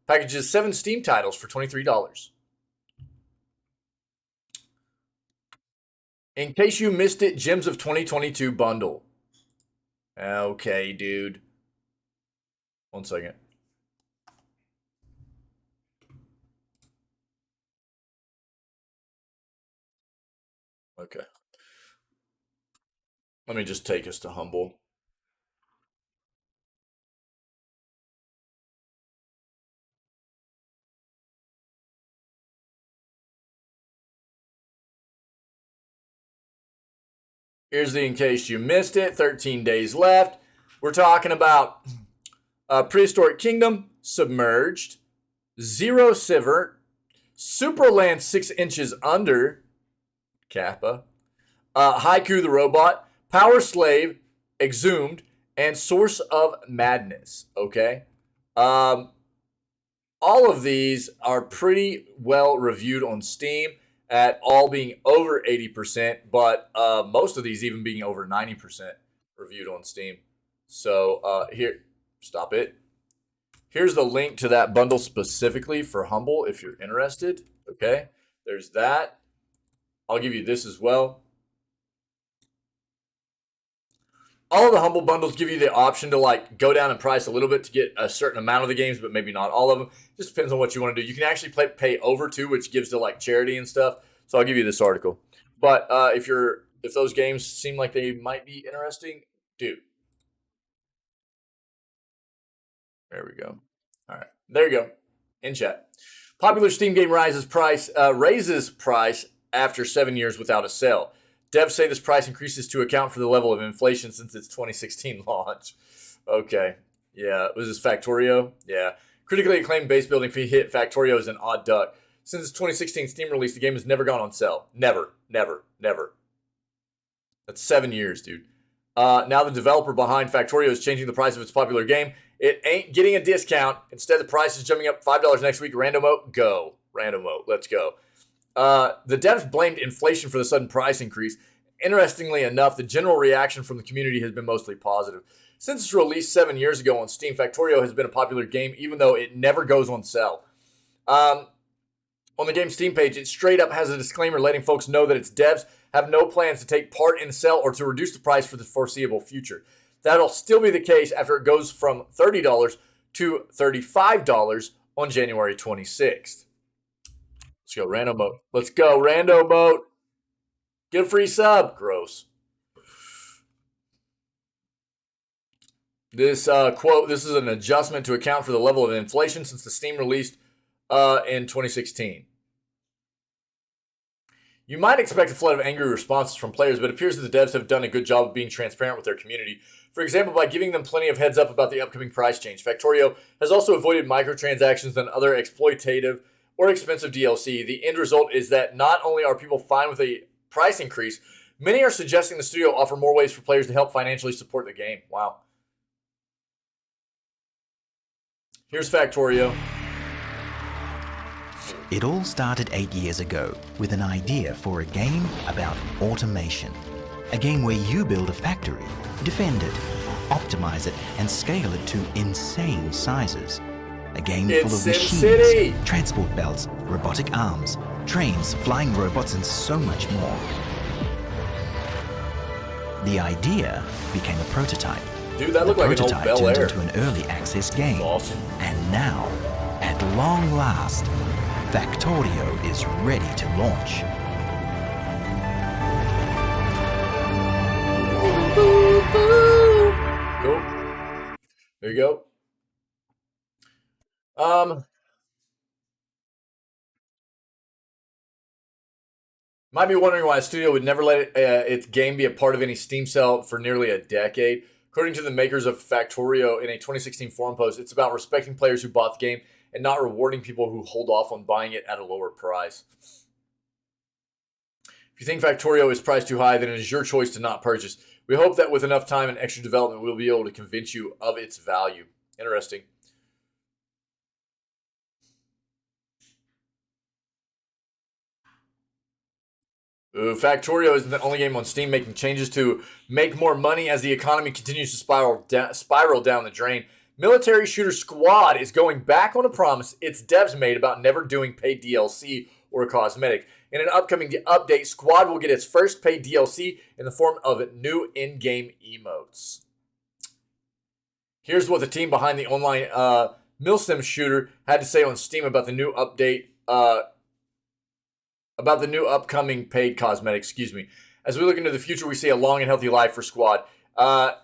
packages 7 Steam titles for $23. In case you missed it, Gems of 2022 bundle. Okay, dude. 1 second. Okay. Let me just take us to Humble. Here's the in case you missed it. 13 days left. We're talking about Prehistoric Kingdom, Submerged, Zero Sivert, Superland 6 Inches Under, Kappa, Haiku the Robot, Power Slave, Exhumed, and Source of Madness. Okay? All of these are pretty well reviewed on Steam, at all being over 80%, but most of these even being over 90% reviewed on Steam. So here, stop it. Here's the link to that bundle specifically for Humble if you're interested. Okay, there's that. I'll give you this as well. All of the Humble bundles give you the option to like go down in price a little bit to get a certain amount of the games, but maybe not all of them. Just depends on what you want to do. You can actually pay over too, which gives to like charity and stuff. So I'll give you this article. But if those games seem like they might be interesting, dude. There we go. All right, there you go. In chat. Popular Steam game raises price after 7 years without a sale. Devs say this price increases to account for the level of inflation since its 2016 launch. Okay. Yeah. Was this Factorio? Yeah. Critically acclaimed base building hit Factorio is an odd duck. Since its 2016 Steam release, the game has never gone on sale. Never. That's 7 years, dude. Now the developer behind Factorio is changing the price of its popular game. It ain't getting a discount. Instead, the price is jumping up $5 next week. Random vote, go. Random vote, let's go. The devs blamed inflation for the sudden price increase. Interestingly enough, the general reaction from the community has been mostly positive. Since its release 7 years ago on Steam, Factorio has been a popular game, even though it never goes on sale. On the game's Steam page, it straight up has a disclaimer letting folks know that its devs have no plans to take part in the sale or to reduce the price for the foreseeable future. That'll still be the case after it goes from $30 to $35 on January 26th. Let's go, random mode. Let's go, rando mode. Get a free sub. Gross. This quote, this is an adjustment to account for the level of inflation since the Steam released in 2016. You might expect a flood of angry responses from players, but it appears that the devs have done a good job of being transparent with their community. For example, by giving them plenty of heads up about the upcoming price change. Factorio has also avoided microtransactions and other exploitative or expensive DLC. The end result is that not only are people fine with a price increase, many are suggesting the studio offer more ways for players to help financially support the game. Wow. Here's Factorio. It all started 8 years ago with an idea for a game about automation. A game where you build a factory, defend it, optimize it, and scale it to insane sizes. A game full of machines, transport belts, robotic arms, trains, flying robots, and so much more. The idea became a prototype. Dude, that looked like an old Bel Air. Turned into an early access game. Awesome. And now, at long last, Factorio is ready to launch. Cool. There you go. Might be wondering why a studio would never let its game be a part of any Steam sale for nearly a decade. According to the makers of Factorio in a 2016 forum post, it's about respecting players who bought the game and not rewarding people who hold off on buying it at a lower price. If you think Factorio is priced too high, then it is your choice to not purchase. We hope that with enough time and extra development, we'll be able to convince you of its value. Interesting. Factorio isn't the only game on Steam making changes to make more money as the economy continues to spiral down the drain. Military shooter Squad is going back on a promise its devs made about never doing paid DLC or cosmetic. In an upcoming update, Squad will get its first paid DLC in the form of new in-game emotes. Here's what the team behind the online Milsim shooter had to say on Steam about the new update, about the new upcoming paid cosmetic. As we look into the future, we see a long and healthy life for Squad.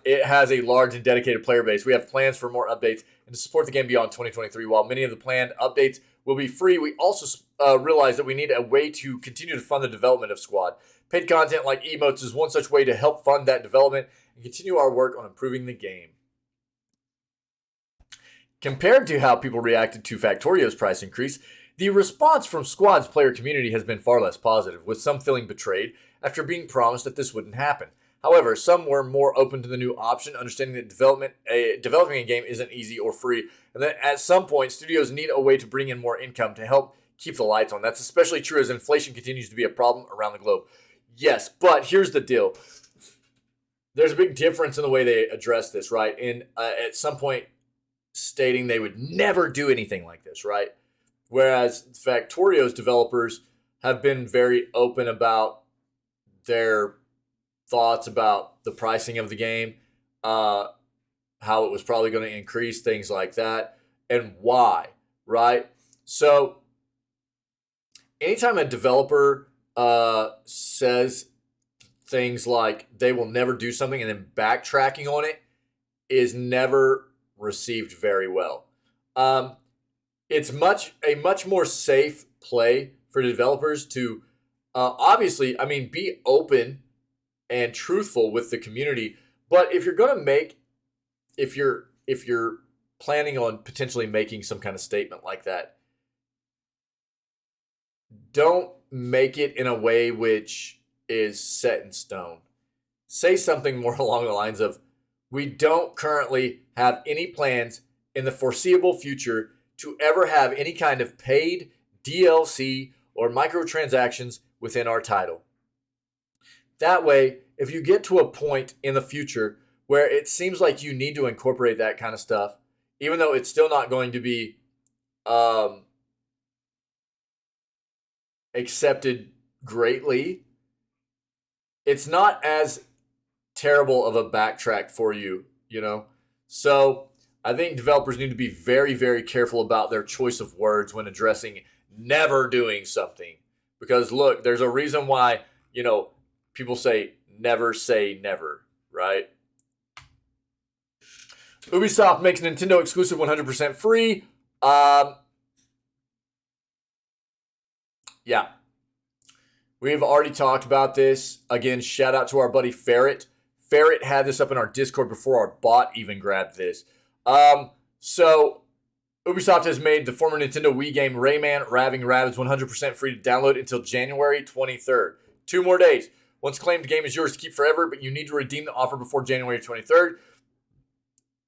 It has a large and dedicated player base. We have plans for more updates and to support the game beyond 2023. While many of the planned updates will be free, we also realize that we need a way to continue to fund the development of Squad. Paid content like emotes is one such way to help fund that development and continue our work on improving the game. Compared to how people reacted to Factorio's price increase, the response from Squad's player community has been far less positive, with some feeling betrayed after being promised that this wouldn't happen. However, some were more open to the new option, understanding that developing a game isn't easy or free, and that at some point, studios need a way to bring in more income to help keep the lights on. That's especially true as inflation continues to be a problem around the globe. Yes, but here's the deal. There's a big difference in the way they address this, right? And at some point, stating they would never do anything like this, right? Whereas Factorio's developers have been very open about their thoughts about the pricing of the game, how it was probably going to increase, things like that, and why, right? So anytime a developer says things like they will never do something and then backtracking on it is never received very well. It's a much more safe play for developers to obviously, be open and truthful with the community. But if you're planning on potentially making some kind of statement like that, don't make it in a way which is set in stone. Say something more along the lines of, we don't currently have any plans in the foreseeable future to ever have any kind of paid DLC or microtransactions within our title. That way, if you get to a point in the future where it seems like you need to incorporate that kind of stuff, even though it's still not going to be accepted greatly, it's not as terrible of a backtrack for you, So I think developers need to be very, very careful about their choice of words when addressing never doing something. Because look, there's a reason why, people say never, right? Ubisoft makes Nintendo exclusive 100% free. Yeah. We've already talked about this. Again, shout out to our buddy Ferret. Ferret had this up in our Discord before our bot even grabbed this. So Ubisoft has made the former Nintendo Wii game Rayman Raving Rabbids 100% free to download until January 23rd. 2 more days. Once claimed, the game is yours to keep forever, but you need to redeem the offer before January 23rd.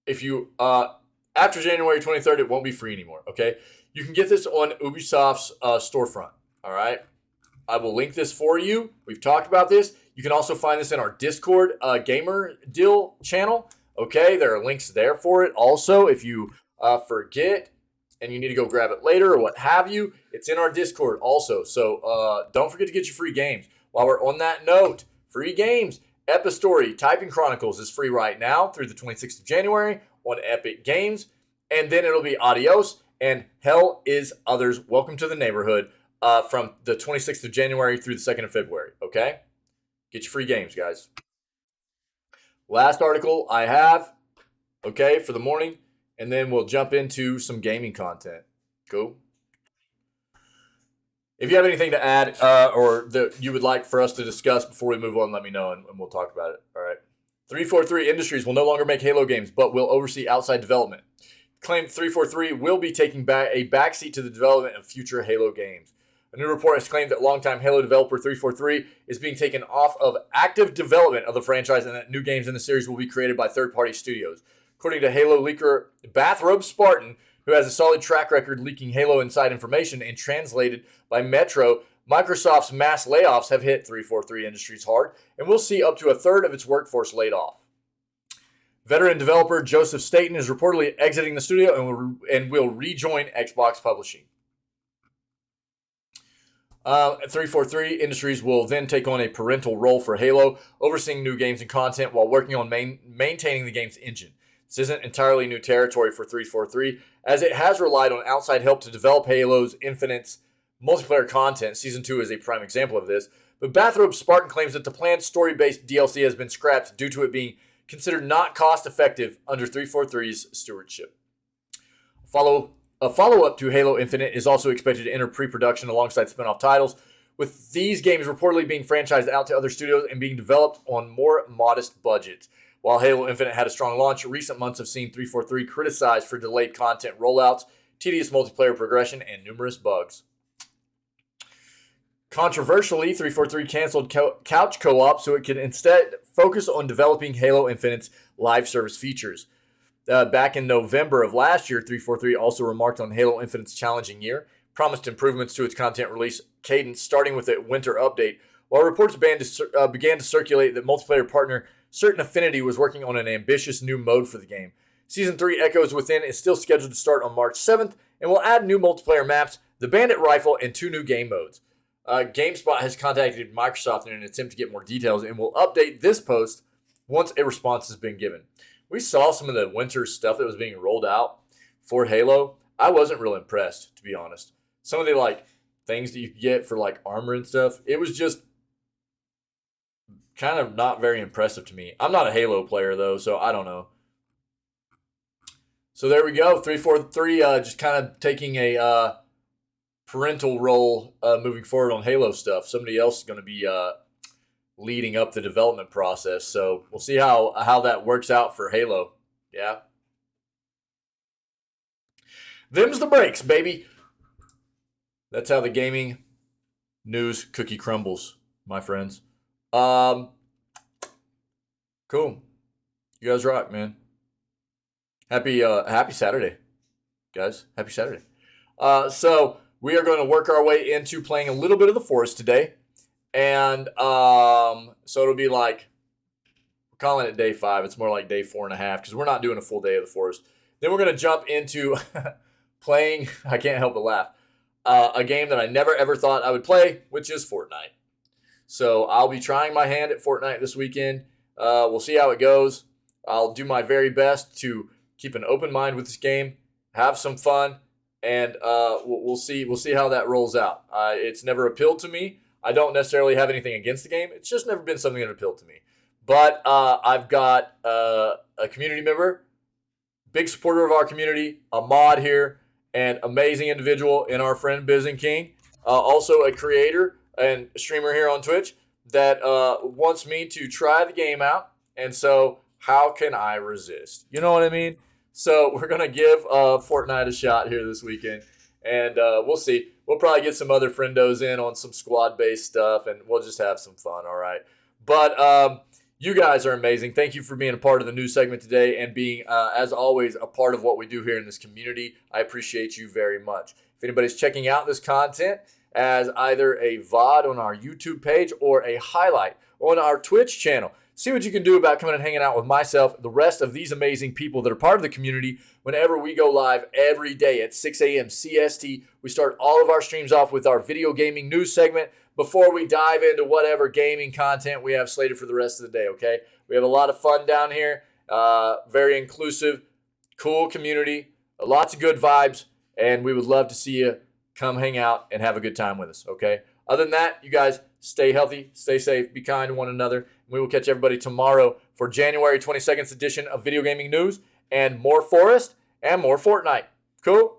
If you after January 23rd, it won't be free anymore. Okay, you can get this on Ubisoft's storefront. All right, I will link this for you. We've talked about this. You can also find this in our Discord gamer deal channel. Okay, there are links there for it. Also, if you forget and you need to go grab it later or what have you, it's in our Discord also. So don't forget to get your free games. While we're on that note, free games. Epistory Typing Chronicles is free right now through the 26th of January on Epic Games. And then it'll be Adios and Hell is Others. Welcome to the neighborhood from the 26th of January through the 2nd of February. Okay? Get your free games, guys. Last article I have, okay, for the morning. And then we'll jump into some gaming content. Cool? If you have anything to add or that you would like for us to discuss before we move on, let me know and we'll talk about it. All right. 343 Industries will no longer make Halo games, but will oversee outside development. Claimed 343 will be taking a backseat to the development of future Halo games. A new report has claimed that longtime Halo developer 343 is being taken off of active development of the franchise and that new games in the series will be created by third-party studios. According to Halo leaker Bathrobe Spartan, who has a solid track record leaking Halo inside information and translated by Metro, Microsoft's mass layoffs have hit 343 Industries hard, and we'll see up to a third of its workforce laid off. Veteran developer Joseph Staten is reportedly exiting the studio and will rejoin Xbox Publishing. 343 Industries will then take on a parental role for Halo, overseeing new games and content while working on maintaining the game's engine. This isn't entirely new territory for 343, as it has relied on outside help to develop Halo's Infinite's multiplayer content. Season 2 is a prime example of this. But Bathrobe Spartan claims that the planned story-based DLC has been scrapped due to it being considered not cost-effective under 343's stewardship. A follow-up to Halo Infinite is also expected to enter pre-production alongside spin-off titles, with these games reportedly being franchised out to other studios and being developed on more modest budgets. While Halo Infinite had a strong launch, recent months have seen 343 criticized for delayed content rollouts, tedious multiplayer progression, and numerous bugs. Controversially, 343 canceled couch co-op so it could instead focus on developing Halo Infinite's live service features. Back in November of last year, 343 also remarked on Halo Infinite's challenging year, promised improvements to its content release cadence starting with a winter update, while reports began to circulate that multiplayer partner Certain Affinity was working on an ambitious new mode for the game. Season 3 Echoes Within is still scheduled to start on March 7th and will add new multiplayer maps, the Bandit Rifle, and 2 new game modes. GameSpot has contacted Microsoft in an attempt to get more details and will update this post once a response has been given. We saw some of the winter stuff that was being rolled out for Halo. I wasn't real impressed, to be honest. Some of the things that you could get for armor and stuff, it was just kind of not very impressive to me. I'm not a Halo player though, so I don't know. So there we go. 343 just kind of taking a parental role moving forward on Halo stuff. Somebody else is going to be leading up the development process. So we'll see how that works out for Halo. Yeah. Them's the breaks, baby. That's how the gaming news cookie crumbles, my friends. Cool. You guys rock, man. Happy Saturday, guys. Happy Saturday. So we are going to work our way into playing a little bit of the Forest today. And so it'll be we're calling it day 5. It's more like day 4.5 because we're not doing a full day of the Forest. Then we're going to jump into playing, I can't help but laugh, a game that I never ever thought I would play, which is Fortnite. So I'll be trying my hand at Fortnite this weekend. We'll see how it goes. I'll do my very best to keep an open mind with this game, have some fun, and we'll see how that rolls out. It's never appealed to me. I don't necessarily have anything against the game. It's just never been something that appealed to me. But I've got a community member big supporter of our community, a mod here, and amazing individual in our friend Bizen King. Also a creator and streamer here on Twitch that wants me to try the game out. And so how can I resist? You know what I mean? So we're going to give Fortnite a shot here this weekend. And we'll see. We'll probably get some other friendos in on some squad-based stuff, and we'll just have some fun, all right? But you guys are amazing. Thank you for being a part of the news segment today and being, as always, a part of what we do here in this community. I appreciate you very much. If anybody's checking out this content as either a VOD on our YouTube page or a highlight on our Twitch channel, see what you can do about coming and hanging out with myself, the rest of these amazing people that are part of the community. Whenever we go live every day at 6 a.m. CST, we start all of our streams off with our video gaming news segment before we dive into whatever gaming content we have slated for the rest of the day, okay? We have a lot of fun down here, very inclusive, cool community, lots of good vibes, and we would love to see you come hang out and have a good time with us, okay? Other than that, you guys stay healthy, stay safe, be kind to one another. We will catch everybody tomorrow for January 22nd's edition of Video Gaming News and more Forest and more Fortnite. Cool?